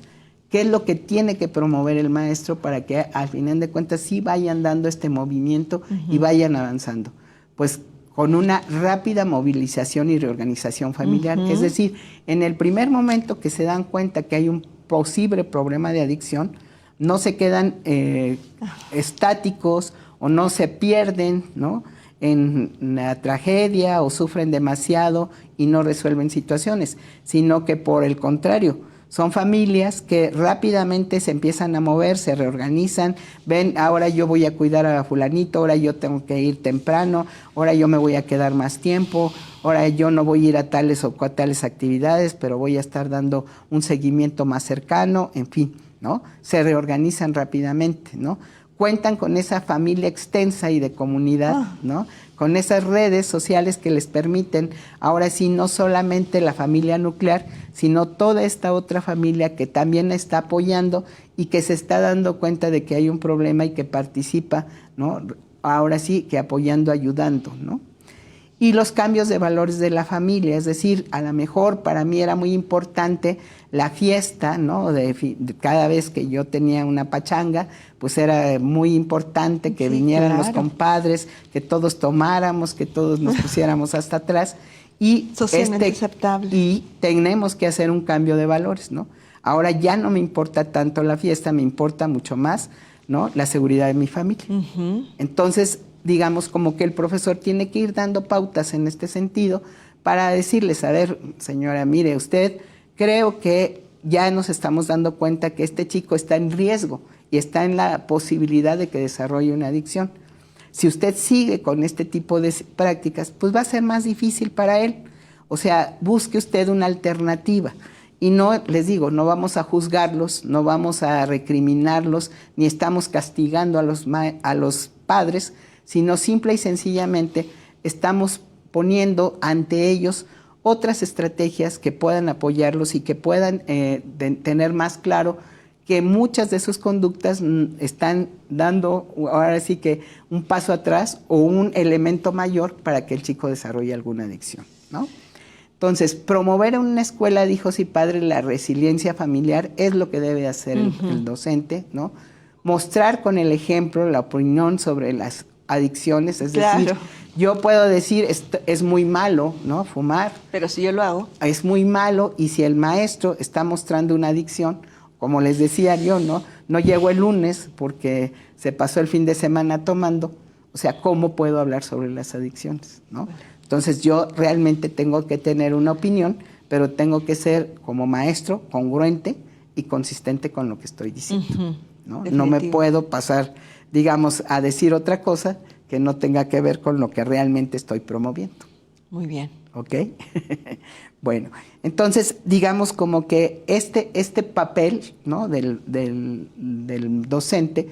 B: ¿Qué es lo que tiene que promover el maestro para que al final de cuentas sí vayan dando este movimiento y vayan avanzando? Pues con una rápida movilización y reorganización familiar. Es decir, en el primer momento que se dan cuenta que hay un posible problema de adicción, no se quedan estáticos o no se pierden, ¿no? En la tragedia o sufren demasiado y no resuelven situaciones, sino que por el contrario, son familias que rápidamente se empiezan a mover, se reorganizan, ven, ahora yo voy a cuidar a fulanito, ahora yo tengo que ir temprano, ahora yo me voy a quedar más tiempo, ahora yo no voy a ir a tales o tales actividades, pero voy a estar dando un seguimiento más cercano, en fin, ¿no? Se reorganizan rápidamente, ¿no? Cuentan con esa familia extensa y de comunidad, ¿no? Con esas redes sociales que les permiten, ahora sí, no solamente la familia nuclear, sino toda esta otra familia que también está apoyando y que se está dando cuenta de que hay un problema y que participa, ¿no? Ahora sí, que apoyando, ayudando, ¿no? Y los cambios de valores de la familia, es decir, a lo mejor para mí era muy importante la fiesta, ¿no? De cada vez que yo tenía una pachanga, pues era muy importante que vinieran los compadres, que todos tomáramos, que todos nos pusiéramos hasta atrás. Y
A: socialmente aceptable.
B: Y tenemos que hacer un cambio de valores, ¿no? Ahora ya no me importa tanto la fiesta, me importa mucho más, ¿no? La seguridad de mi familia. Entonces, digamos, como que el profesor tiene que ir dando pautas en este sentido para decirles, a ver, señora, mire, usted, creo que ya nos estamos dando cuenta que este chico está en riesgo y está en la posibilidad de que desarrolle una adicción. Si usted sigue con este tipo de prácticas, pues va a ser más difícil para él. O sea, busque usted una alternativa. Y no, les digo, no vamos a juzgarlos, no vamos a recriminarlos, ni estamos castigando a los padres, sino simple y sencillamente estamos poniendo ante ellos otras estrategias que puedan apoyarlos y que puedan tener más claro que muchas de sus conductas están dando ahora sí que un paso atrás o un elemento mayor para que el chico desarrolle alguna adicción, ¿no? Entonces, promover en una escuela de hijos y padres la resiliencia familiar es lo que debe hacer el docente, ¿no? Mostrar con el ejemplo la opinión sobre las adicciones, es decir, yo puedo decir, es muy malo, ¿no? Fumar.
A: Pero si yo lo hago.
B: Es muy malo, y si el maestro está mostrando una adicción, como les decía yo, ¿no? No llegó el lunes porque se pasó el fin de semana tomando, O sea, ¿cómo puedo hablar sobre las adicciones, ¿no? Entonces yo realmente tengo que tener una opinión, pero tengo que ser como maestro congruente y consistente con lo que estoy diciendo, ¿no? No me puedo pasar, digamos, a decir otra cosa que no tenga que ver con lo que realmente estoy promoviendo.
A: Muy bien.
B: ¿Ok? Bueno, entonces digamos como que este papel, ¿no?, del docente,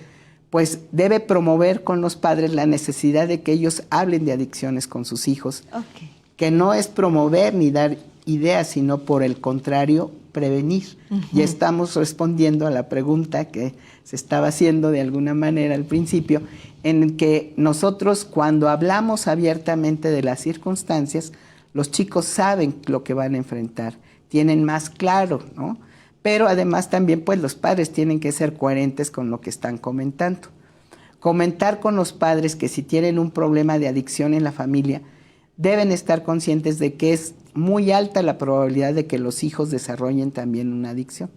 B: pues debe promover con los padres la necesidad de que ellos hablen de adicciones con sus hijos, que no es promover ni dar ideas, sino por el contrario, prevenir. Ya estamos respondiendo a la pregunta que se estaba haciendo de alguna manera al principio, en que nosotros cuando hablamos abiertamente de las circunstancias, los chicos saben lo que van a enfrentar, tienen más claro, ¿no? Pero además también pues los padres tienen que ser coherentes con lo que están comentando. Comentar con los padres que si tienen un problema de adicción en la familia, deben estar conscientes de que es muy alta la probabilidad de que los hijos desarrollen también una adicción.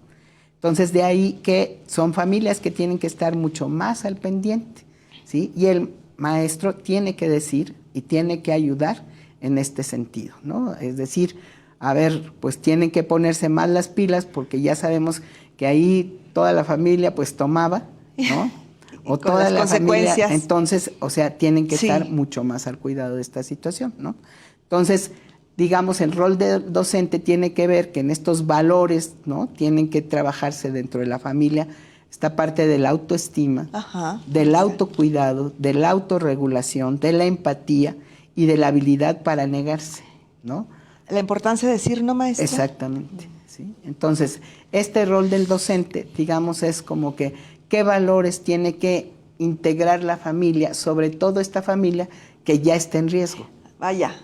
B: Entonces de ahí que son familias que tienen que estar mucho más al pendiente, ¿sí? Y el maestro tiene que decir y tiene que ayudar en este sentido, ¿no? Es decir, a ver, pues tienen que ponerse más las pilas porque ya sabemos que ahí toda la familia pues tomaba, ¿no? O toda la familia, entonces, o sea, tienen que estar mucho más al cuidado de esta situación, ¿no? Entonces, digamos, el rol del docente tiene que ver que en estos valores, ¿no?, tienen que trabajarse dentro de la familia esta parte de la autoestima, del autocuidado, de la autorregulación, de la empatía y de la habilidad para negarse, ¿no?
A: La importancia de decir no, maestra.
B: Exactamente, ¿sí? Entonces, este rol del docente, digamos, es como que qué valores tiene que integrar la familia, sobre todo esta familia que ya está en riesgo.
A: Vaya,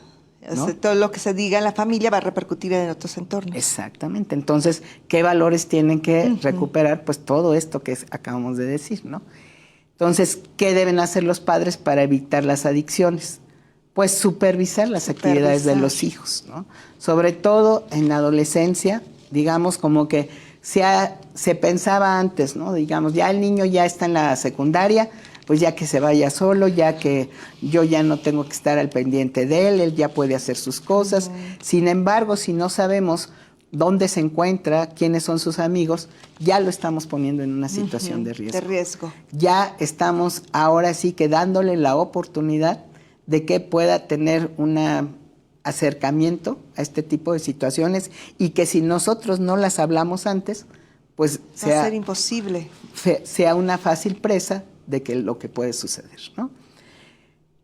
B: ¿no?
A: Todo lo que se diga en la familia va a repercutir en otros entornos.
B: Exactamente, entonces, ¿qué valores tienen que recuperar? Pues todo esto que acabamos de decir, ¿no? Entonces, ¿qué deben hacer los padres para evitar las adicciones? Pues supervisar las actividades de los hijos, ¿no? Sobre todo en la adolescencia, digamos como que se pensaba antes, ¿no? Digamos, ya el niño ya está en la secundaria, pues ya que se vaya solo, ya que yo ya no tengo que estar al pendiente de él ya puede hacer sus cosas. Sin embargo, si no sabemos dónde se encuentra, quiénes son sus amigos, ya lo estamos poniendo en una situación de riesgo.
A: De riesgo.
B: Ya estamos ahora sí que dándole la oportunidad de que pueda tener un acercamiento a este tipo de situaciones y que si nosotros no las hablamos antes, pues
A: va a ser imposible.
B: Sea una fácil presa de que lo que puede suceder, ¿no?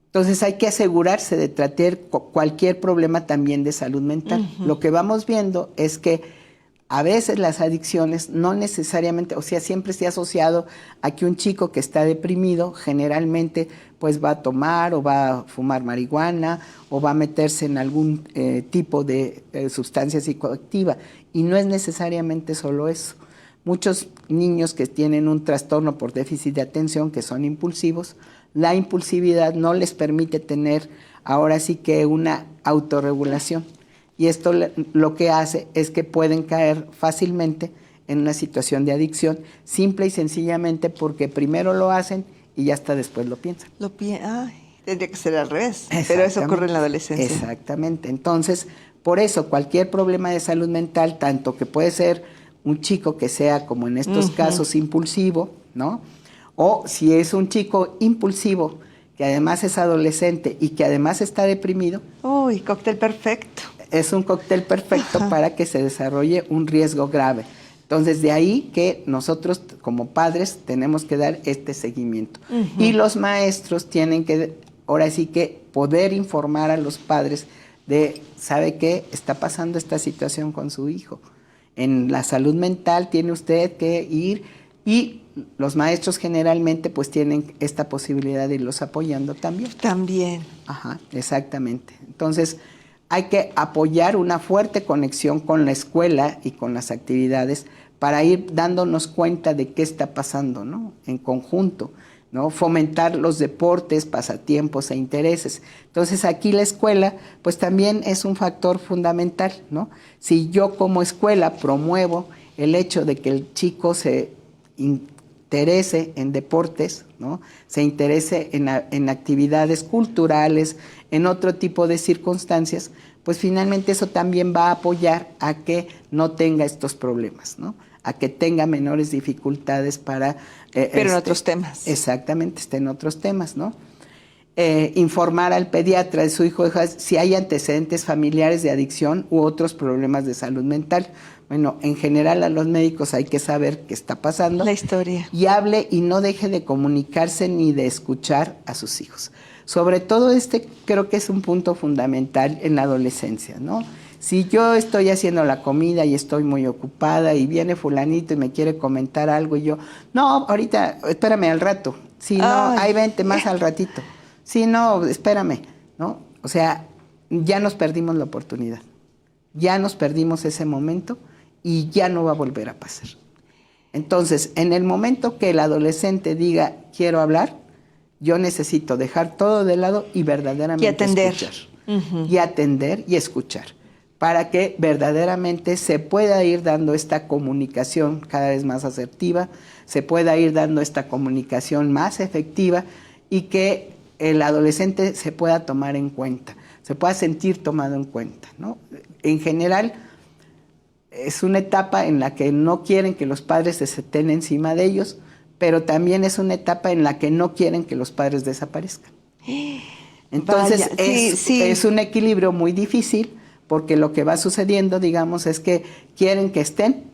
B: Entonces hay que asegurarse de tratar cualquier problema también de salud mental. Lo que vamos viendo es que a veces las adicciones no necesariamente, o sea, siempre se ha asociado a que un chico que está deprimido generalmente pues va a tomar o va a fumar marihuana o va a meterse en algún tipo de sustancia psicoactiva y no es necesariamente solo eso. Muchos niños que tienen un trastorno por déficit de atención, que son impulsivos, la impulsividad no les permite tener ahora sí que una autorregulación. Y esto lo que hace es que pueden caer fácilmente en una situación de adicción, simple y sencillamente porque primero lo hacen y ya hasta después lo piensan.
A: Tendría que ser al revés, pero eso ocurre en la adolescencia.
B: Exactamente. Entonces, por eso cualquier problema de salud mental, tanto que puede ser un chico que sea, como en estos casos, impulsivo, ¿no? O si es un chico impulsivo, que además es adolescente y que además está deprimido.
A: Uy, cóctel perfecto.
B: Es un cóctel perfecto para que se desarrolle un riesgo grave. Entonces, de ahí que nosotros como padres tenemos que dar este seguimiento. Y los maestros tienen que, ahora sí que, poder informar a los padres de, ¿sabe qué? Está pasando esta situación con su hijo. En la salud mental tiene usted que ir y los maestros generalmente pues tienen esta posibilidad de irlos apoyando también.
A: También.
B: Ajá, exactamente. Entonces, hay que apoyar una fuerte conexión con la escuela y con las actividades para ir dándonos cuenta de qué está pasando, ¿no? En conjunto, ¿no? Fomentar los deportes, pasatiempos e intereses. Entonces, aquí la escuela, pues también es un factor fundamental, ¿no? Si yo como escuela promuevo el hecho de que el chico se interese en deportes, ¿no? Se interese en actividades culturales, en otro tipo de circunstancias, pues finalmente eso también va a apoyar a que no tenga estos problemas, ¿no? A que tenga menores dificultades para...
A: Pero en otros temas.
B: Exactamente, está en otros temas, ¿no? Informar al pediatra de su hijo o hija si hay antecedentes familiares de adicción u otros problemas de salud mental. Bueno, en general a los médicos hay que saber qué está pasando.
A: La historia.
B: Y hable y no deje de comunicarse ni de escuchar a sus hijos. Sobre todo creo que es un punto fundamental en la adolescencia, ¿no? Si yo estoy haciendo la comida y estoy muy ocupada y viene fulanito y me quiere comentar algo y yo, no, ahorita, espérame al rato. Si no, ahí vente más al ratito. Si no, espérame, ¿no? O sea, ya nos perdimos la oportunidad. Ya nos perdimos ese momento y ya no va a volver a pasar. Entonces, en el momento que el adolescente diga, quiero hablar, yo necesito dejar todo de lado y verdaderamente escuchar. Y atender y escuchar, para que verdaderamente se pueda ir dando esta comunicación cada vez más asertiva, se pueda ir dando esta comunicación más efectiva y que el adolescente se pueda tomar en cuenta, se pueda sentir tomado en cuenta, ¿no? En general, es una etapa en la que no quieren que los padres se estén encima de ellos, pero también es una etapa en la que no quieren que los padres desaparezcan. Entonces, es un equilibrio muy difícil, porque lo que va sucediendo, digamos, es que quieren que estén,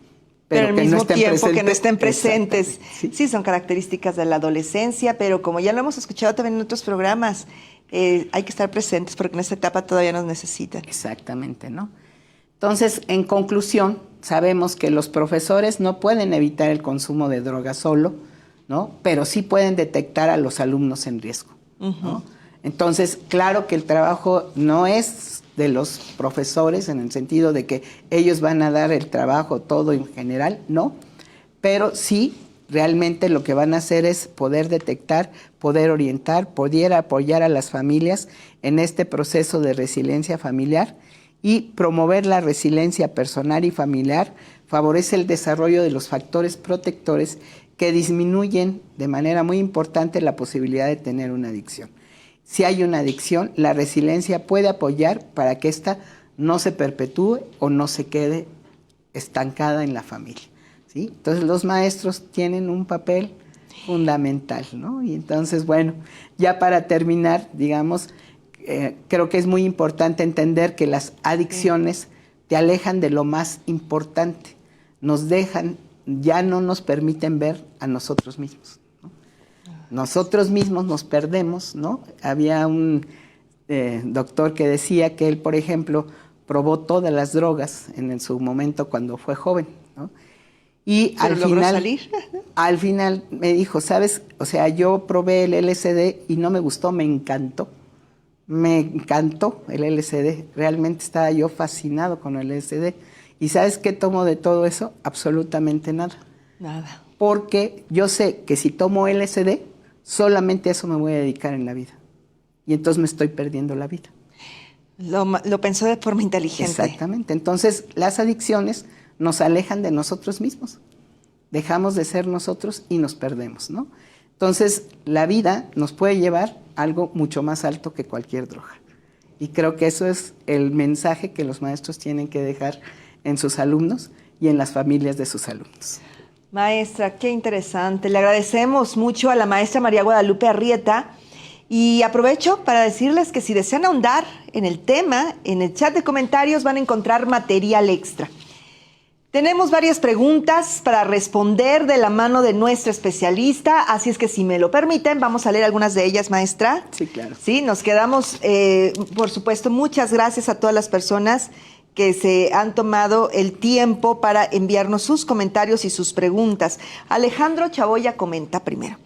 B: pero
A: al
B: que
A: mismo
B: no estén
A: tiempo
B: presentes.
A: que no estén presentes.
B: Sí.
A: Son características de la adolescencia, pero como ya lo hemos escuchado también en otros programas, hay que estar presentes porque en esta etapa todavía nos necesitan.
B: Exactamente, ¿no? Entonces, en conclusión, sabemos que los profesores no pueden evitar el consumo de drogas solo, ¿no? Pero sí pueden detectar a los alumnos en riesgo, ¿no? Entonces, claro que el trabajo no es de los profesores en el sentido de que ellos van a dar el trabajo todo en general, no, pero sí realmente lo que van a hacer es poder detectar, poder orientar, poder apoyar a las familias en este proceso de resiliencia familiar y promover la resiliencia personal y familiar, favorece el desarrollo de los factores protectores que disminuyen de manera muy importante la posibilidad de tener una adicción. Si hay una adicción, la resiliencia puede apoyar para que ésta no se perpetúe o no se quede estancada en la familia, ¿sí? Entonces los maestros tienen un papel fundamental, ¿no? Y entonces, bueno, ya para terminar, digamos, creo que es muy importante entender que las adicciones te alejan de lo más importante, nos dejan, ya no nos permiten ver a nosotros mismos. Nosotros mismos nos perdemos, ¿no? Había un doctor que decía que él, por ejemplo, probó todas las drogas en su momento cuando fue joven, ¿no? Y al final me dijo, ¿sabes? O sea, yo probé el LSD y no me gustó, me encantó. Me encantó el LSD, realmente estaba yo fascinado con el LSD. ¿Y sabes qué tomo de todo eso? Absolutamente nada.
A: Nada.
B: Porque yo sé que si tomo LSD, solamente a eso me voy a dedicar en la vida. Y entonces me estoy perdiendo la vida.
A: Lo pensó de forma inteligente.
B: Exactamente. Entonces, las adicciones nos alejan de nosotros mismos. Dejamos de ser nosotros y nos perdemos, ¿no? Entonces, la vida nos puede llevar a algo mucho más alto que cualquier droga. Y creo que eso es el mensaje que los maestros tienen que dejar en sus alumnos y en las familias de sus alumnos.
A: Maestra, qué interesante. Le agradecemos mucho a la maestra María Guadalupe Arrieta y aprovecho para decirles que si desean ahondar en el tema, en el chat de comentarios van a encontrar material extra. Tenemos varias preguntas para responder de la mano de nuestra especialista, así es que si me lo permiten, vamos a leer algunas de ellas, maestra.
B: Sí, claro.
A: Sí, nos quedamos, por supuesto, muchas gracias a todas las personas que se han tomado el tiempo para enviarnos sus comentarios y sus preguntas. Alejandro Chaboya comenta primero.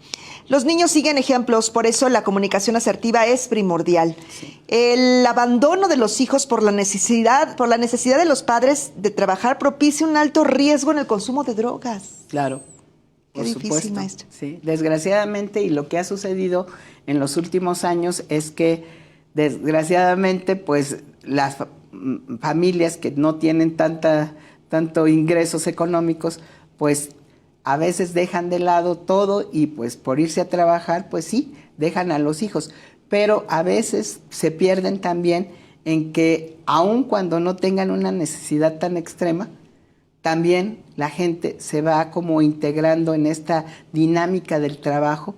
A: Los niños siguen ejemplos, por eso la comunicación asertiva es primordial. Sí. El abandono de los hijos por la necesidad de los padres de trabajar propicia un alto riesgo en el consumo de drogas.
B: Claro.
A: Qué difícil, maestro.
B: Sí, desgraciadamente, y lo que ha sucedido en los últimos años es que, desgraciadamente, pues las familias que no tienen tanto ingresos económicos, pues a veces dejan de lado todo y pues por irse a trabajar, pues sí, dejan a los hijos. Pero a veces se pierden también en que aun cuando no tengan una necesidad tan extrema, también la gente se va como integrando en esta dinámica del trabajo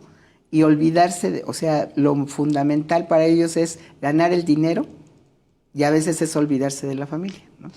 B: y olvidarse de, o sea, lo fundamental para ellos es ganar el dinero y a veces es olvidarse de la familia, ¿no?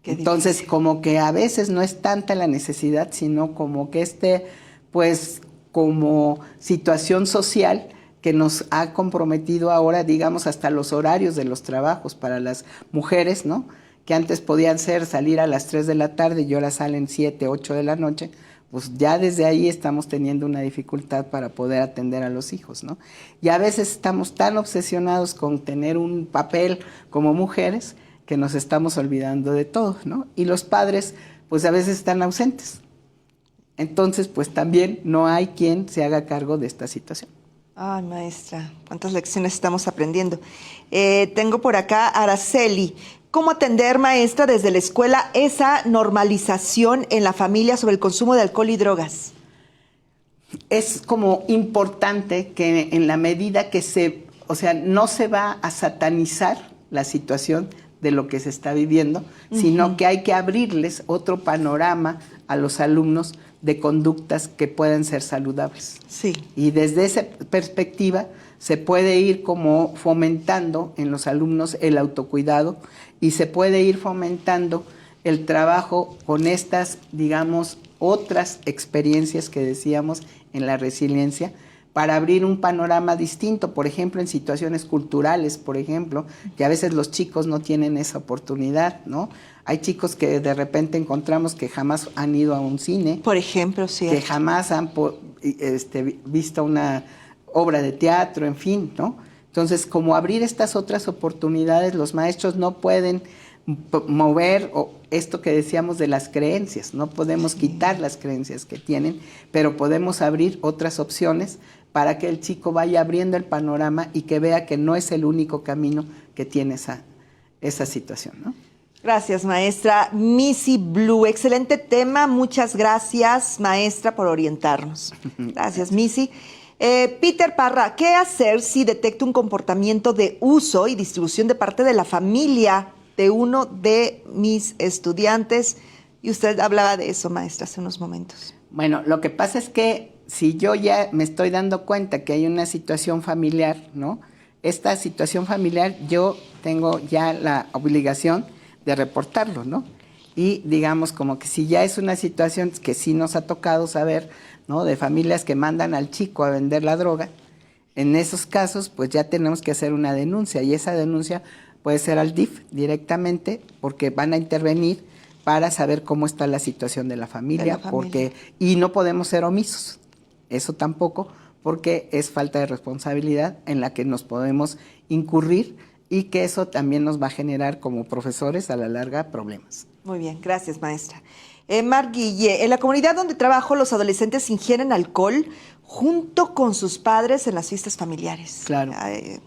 B: Entonces, difícil. Como que a veces no es tanta la necesidad, sino como que pues, como situación social que nos ha comprometido ahora, digamos, hasta los horarios de los trabajos para las mujeres, ¿no? Que antes podían salir a las 3 de la tarde y ahora salen 7, 8 de la noche, pues ya desde ahí estamos teniendo una dificultad para poder atender a los hijos, ¿no? Y a veces estamos tan obsesionados con tener un papel como mujeres que nos estamos olvidando de todo, ¿no? Y los padres, pues a veces están ausentes. Entonces, pues también no hay quien se haga cargo de esta situación.
A: Ay, maestra, cuántas lecciones estamos aprendiendo. Tengo por acá a Araceli. ¿Cómo atender, maestra, desde la escuela esa normalización en la familia sobre el consumo de alcohol y drogas?
B: Es como importante que en la medida que no se va a satanizar la situación de lo que se está viviendo, sino que hay que abrirles otro panorama a los alumnos de conductas que pueden ser saludables.
A: Sí.
B: Y desde esa perspectiva se puede ir como fomentando en los alumnos el autocuidado y se puede ir fomentando el trabajo con estas, digamos, otras experiencias que decíamos en la resiliencia, para abrir un panorama distinto, por ejemplo, en situaciones culturales, por ejemplo, que a veces los chicos no tienen esa oportunidad, ¿no? Hay chicos que de repente encontramos que jamás han ido a un cine.
A: Por ejemplo, sí.
B: Que jamás han visto una obra de teatro, en fin, ¿no? Entonces, como abrir estas otras oportunidades, los maestros no pueden mover esto que decíamos de las creencias, no podemos quitar las creencias que tienen, pero podemos abrir otras opciones para que el chico vaya abriendo el panorama y que vea que no es el único camino que tiene esa situación, ¿no?
A: Gracias, maestra. Missy Blue, excelente tema. Muchas gracias, maestra, por orientarnos. Gracias, Missy. Peter Parra, ¿qué hacer si detecto un comportamiento de uso y distribución de parte de la familia de uno de mis estudiantes? Y usted hablaba de eso, maestra, hace unos momentos.
B: Bueno, lo que pasa es que si yo ya me estoy dando cuenta que hay una situación familiar, ¿no? Esta situación familiar yo tengo ya la obligación de reportarlo, ¿no? Y digamos como que si ya es una situación que sí nos ha tocado saber, ¿no? De familias que mandan al chico a vender la droga, en esos casos pues ya tenemos que hacer una denuncia y esa denuncia puede ser al DIF directamente porque van a intervenir para saber cómo está la situación de la familia. Y no podemos ser omisos, eso tampoco, porque es falta de responsabilidad en la que nos podemos incurrir y que eso también nos va a generar como profesores a la larga problemas.
A: Muy bien, gracias, maestra. Mar Guille, en la comunidad donde trabajo los adolescentes ingieren alcohol junto con sus padres en las fiestas familiares.
B: Claro.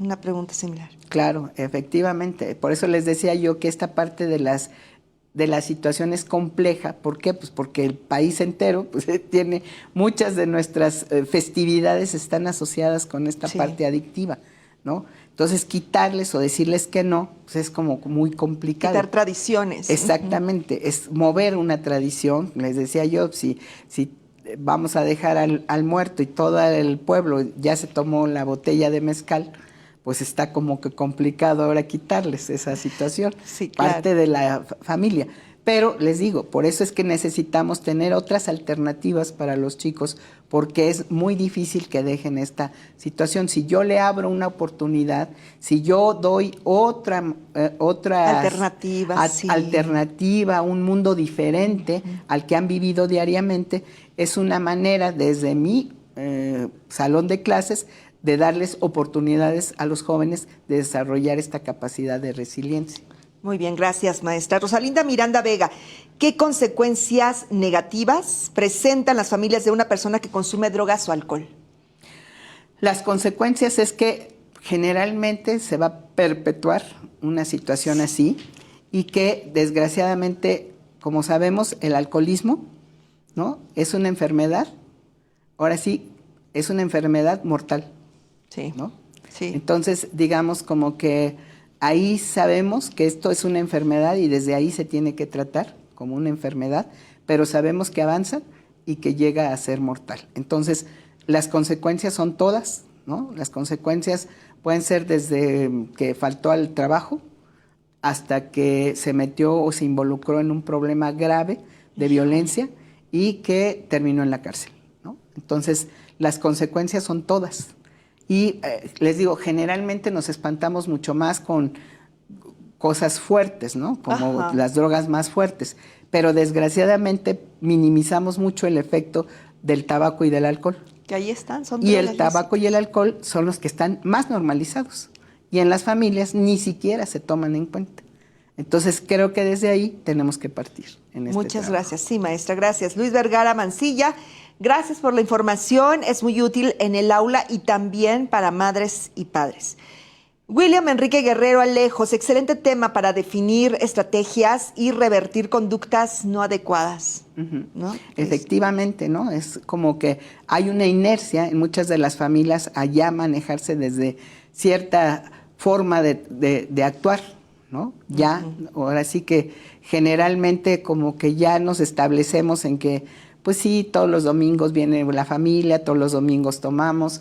A: Una pregunta similar.
B: Claro, efectivamente. Por eso les decía yo que esta parte de la situación es compleja. ¿Por qué? Pues porque el país entero pues, tiene muchas de nuestras festividades están asociadas con esta parte adictiva, ¿no? Entonces, quitarles o decirles que no, pues es como muy complicado.
A: Quitar tradiciones.
B: Exactamente, es mover una tradición. Les decía yo, si vamos a dejar al muerto y todo el pueblo ya se tomó la botella de mezcal, pues está como que complicado ahora quitarles esa situación,
A: sí, claro.
B: Parte de la familia. Pero les digo, por eso es que necesitamos tener otras alternativas para los chicos, porque es muy difícil que dejen esta situación. Si yo le abro una oportunidad, si yo doy otra alternativa, un mundo diferente al que han vivido diariamente, es una manera desde mi salón de clases de darles oportunidades a los jóvenes de desarrollar esta capacidad de resiliencia.
A: Muy bien, gracias, maestra. Rosalinda Miranda Vega, ¿qué consecuencias negativas presentan las familias de una persona que consume drogas o alcohol?
B: Las consecuencias es que generalmente se va a perpetuar una situación así y que desgraciadamente, como sabemos, el alcoholismo ¿no? Es una enfermedad, ahora sí, es una enfermedad mortal,
A: Sí.
B: ¿no?
A: Sí.
B: Entonces, digamos como que ahí sabemos que esto es una enfermedad y desde ahí se tiene que tratar como una enfermedad, pero sabemos que avanza y que llega a ser mortal. Entonces, las consecuencias son todas, ¿no? Las consecuencias pueden ser desde que faltó al trabajo hasta que se metió o se involucró en un problema grave de violencia y que terminó en la cárcel, ¿no? Entonces, las consecuencias son todas. Y les digo, generalmente nos espantamos mucho más con cosas fuertes, ¿no? Como
A: Ajá.
B: las drogas más fuertes. Pero desgraciadamente minimizamos mucho el efecto del tabaco y del alcohol.
A: Que ahí están, son
B: Y
A: drogas
B: el tabaco y el alcohol son los que están más normalizados. Y en las familias ni siquiera se toman en cuenta. Entonces creo que desde ahí tenemos que partir en este
A: Muchas
B: trabajo.
A: gracias. Sí, maestra, gracias. Luis Vergara Mancilla, gracias por la información. Es muy útil en el aula y también para madres y padres. William Enrique Guerrero Alejos, excelente tema para definir estrategias y revertir conductas no adecuadas. ¿No?
B: Efectivamente, ¿no? Es como que hay una inercia en muchas de las familias allá manejarse desde cierta forma de actuar, ¿no? Ya, ahora sí que generalmente como que ya nos establecemos en que pues sí, todos los domingos viene la familia, todos los domingos tomamos,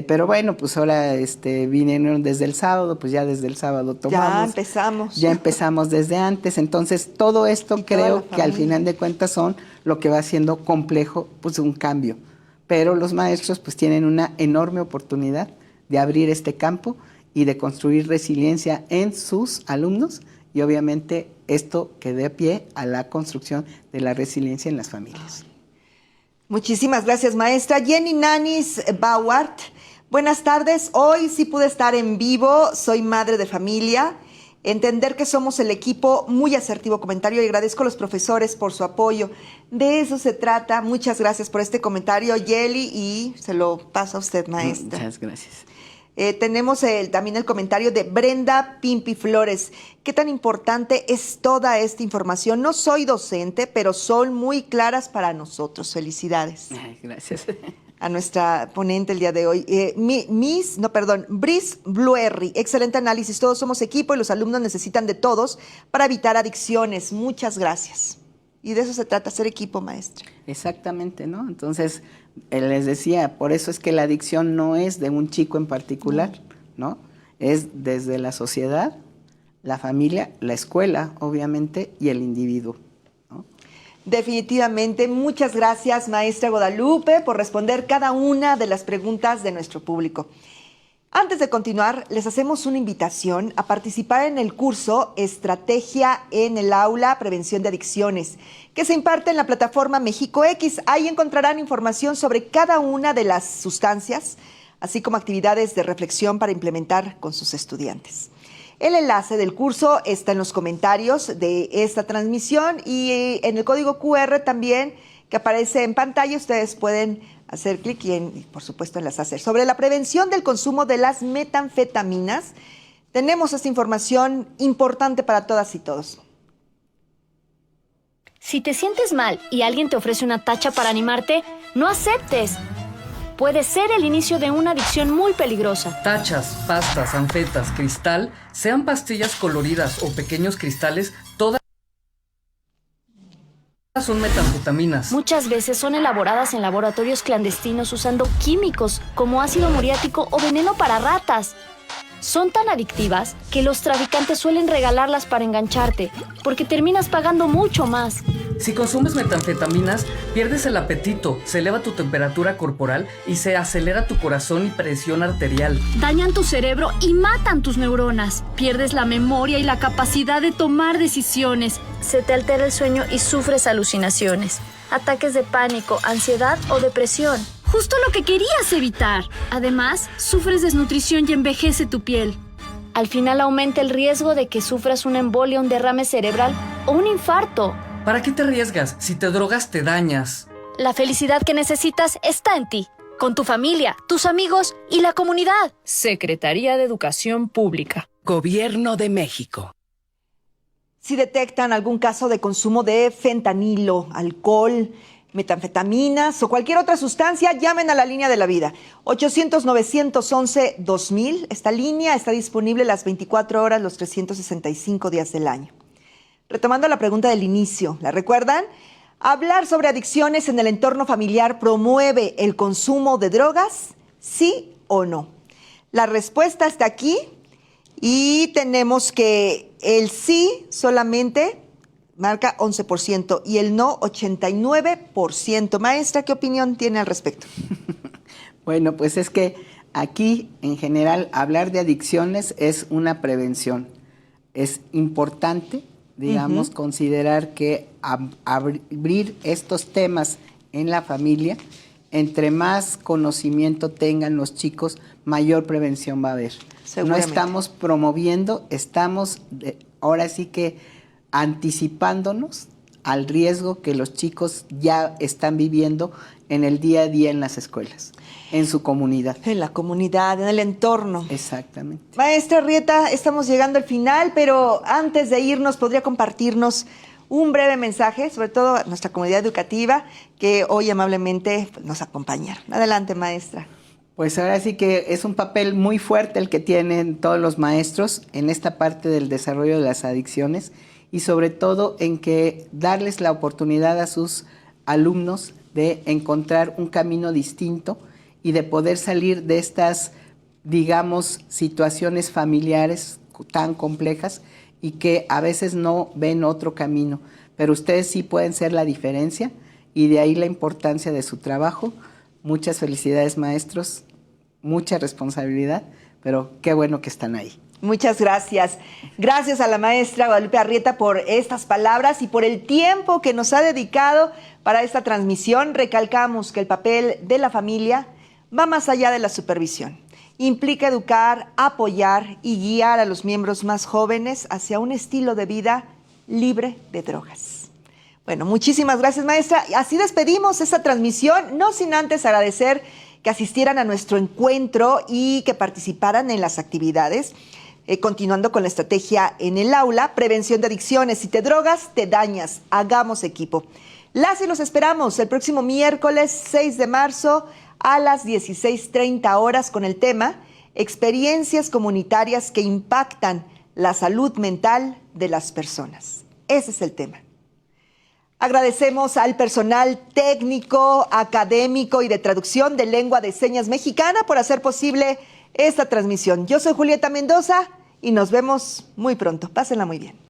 B: pero bueno, pues ahora vinieron desde el sábado, pues ya desde el sábado tomamos.
A: Ya empezamos.
B: Ya empezamos desde antes, entonces todo esto creo que al final de cuentas son lo que va haciendo complejo, pues un cambio. Pero los maestros pues tienen una enorme oportunidad de abrir este campo y de construir resiliencia en sus alumnos y obviamente esto que dé pie a la construcción de la resiliencia en las familias.
A: Muchísimas gracias, maestra. Jenny Nanis Bauart, buenas tardes. Hoy sí pude estar en vivo, soy madre de familia. Entender que somos el equipo, muy asertivo comentario, y agradezco a los profesores por su apoyo. De eso se trata. Muchas gracias por este comentario, Yeli, y se lo paso a usted, maestra.
B: Muchas gracias.
A: Tenemos también el comentario de Brenda Pimpi Flores. ¿Qué tan importante es toda esta información? No soy docente, pero son muy claras para nosotros. Felicidades.
B: Ay, gracias.
A: A nuestra ponente el día de hoy. Brice Bluerri, excelente análisis. Todos somos equipo y los alumnos necesitan de todos para evitar adicciones. Muchas gracias. Y de eso se trata, ser equipo, maestra.
B: Exactamente, ¿no? Entonces, les decía, por eso es que la adicción no es de un chico en particular, ¿no? Es desde la sociedad, la familia, la escuela, obviamente, y el individuo, ¿no?
A: Definitivamente, muchas gracias, maestra Guadalupe, por responder cada una de las preguntas de nuestro público. Antes de continuar, les hacemos una invitación a participar en el curso Estrategia en el Aula, Prevención de Adicciones, que se imparte en la plataforma México X. Ahí encontrarán información sobre cada una de las sustancias, así como actividades de reflexión para implementar con sus estudiantes. El enlace del curso está en los comentarios de esta transmisión y en el código QR también que aparece en pantalla. Ustedes pueden hacer clic y, por supuesto, enlazarse. Sobre la prevención del consumo de las metanfetaminas, tenemos esta información importante para todas y todos.
D: Si te sientes mal y alguien te ofrece una tacha para animarte, no aceptes. Puede ser el inicio de una adicción muy peligrosa.
E: Tachas, pastas, anfetas, cristal, sean pastillas coloridas o pequeños cristales, todas son metanfetaminas.
D: Muchas veces son elaboradas en laboratorios clandestinos usando químicos como ácido muriático o veneno para ratas. Son tan adictivas que los traficantes suelen regalarlas para engancharte, porque terminas pagando mucho más.
E: Si consumes metanfetaminas, pierdes el apetito, se eleva tu temperatura corporal y se acelera tu corazón y presión arterial.
D: Dañan tu cerebro y matan tus neuronas. Pierdes la memoria y la capacidad de tomar decisiones. Se te altera el sueño y sufres alucinaciones, ataques de pánico, ansiedad o depresión. Justo lo que querías evitar. Además, sufres desnutrición y envejece tu piel. Al final aumenta el riesgo de que sufras una embolia, un derrame cerebral o un infarto.
E: ¿Para qué te arriesgas? Si te drogas, te dañas.
D: La felicidad que necesitas está en ti, con tu familia, tus amigos y la comunidad.
F: Secretaría de Educación Pública. Gobierno de México.
A: Si detectan algún caso de consumo de fentanilo, alcohol, metanfetaminas o cualquier otra sustancia, llamen a la línea de la vida. 800-911-2000. Esta línea está disponible las 24 horas, los 365 días del año. Retomando la pregunta del inicio, ¿la recuerdan? ¿Hablar sobre adicciones en el entorno familiar promueve el consumo de drogas? ¿Sí o no? La respuesta está aquí y tenemos que el sí solamente marca 11% y el no 89%. Maestra, ¿qué opinión tiene al respecto?
B: Bueno, pues es que aquí en general hablar de adicciones es una prevención. Es importante, digamos, considerar que abrir estos temas en la familia, entre más conocimiento tengan los chicos, mayor prevención va a haber. No estamos promoviendo, estamos ahora sí que anticipándonos al riesgo que los chicos ya están viviendo en el día a día en las escuelas, en su comunidad.
A: En la comunidad, en el entorno.
B: Exactamente.
A: Maestra Arrieta, estamos llegando al final, pero antes de irnos, ¿podría compartirnos un breve mensaje, sobre todo a nuestra comunidad educativa, que hoy amablemente nos acompañaron? Adelante, maestra.
B: Pues ahora sí que es un papel muy fuerte el que tienen todos los maestros en esta parte del desarrollo de las adicciones y sobre todo en que darles la oportunidad a sus alumnos de encontrar un camino distinto y de poder salir de estas, digamos, situaciones familiares tan complejas y que a veces no ven otro camino, pero ustedes sí pueden ser la diferencia y de ahí la importancia de su trabajo. Muchas felicidades, maestros, mucha responsabilidad, pero qué bueno que están ahí.
A: Muchas gracias. Gracias a la maestra Guadalupe Arrieta por estas palabras y por el tiempo que nos ha dedicado para esta transmisión. Recalcamos que el papel de la familia va más allá de la supervisión. Implica educar, apoyar y guiar a los miembros más jóvenes hacia un estilo de vida libre de drogas. Bueno, muchísimas gracias, maestra. Así despedimos esta transmisión, no sin antes agradecer que asistieran a nuestro encuentro y que participaran en las actividades. Continuando con la estrategia en el aula, prevención de adicciones. Si te drogas, te dañas. Hagamos equipo. Las y los esperamos el próximo miércoles 6 de marzo a las 16:30 horas con el tema Experiencias comunitarias que impactan la salud mental de las personas. Ese es el tema. Agradecemos al personal técnico, académico y de traducción de lengua de señas mexicana por hacer posible esta transmisión. Yo soy Julieta Mendoza y nos vemos muy pronto. Pásenla muy bien.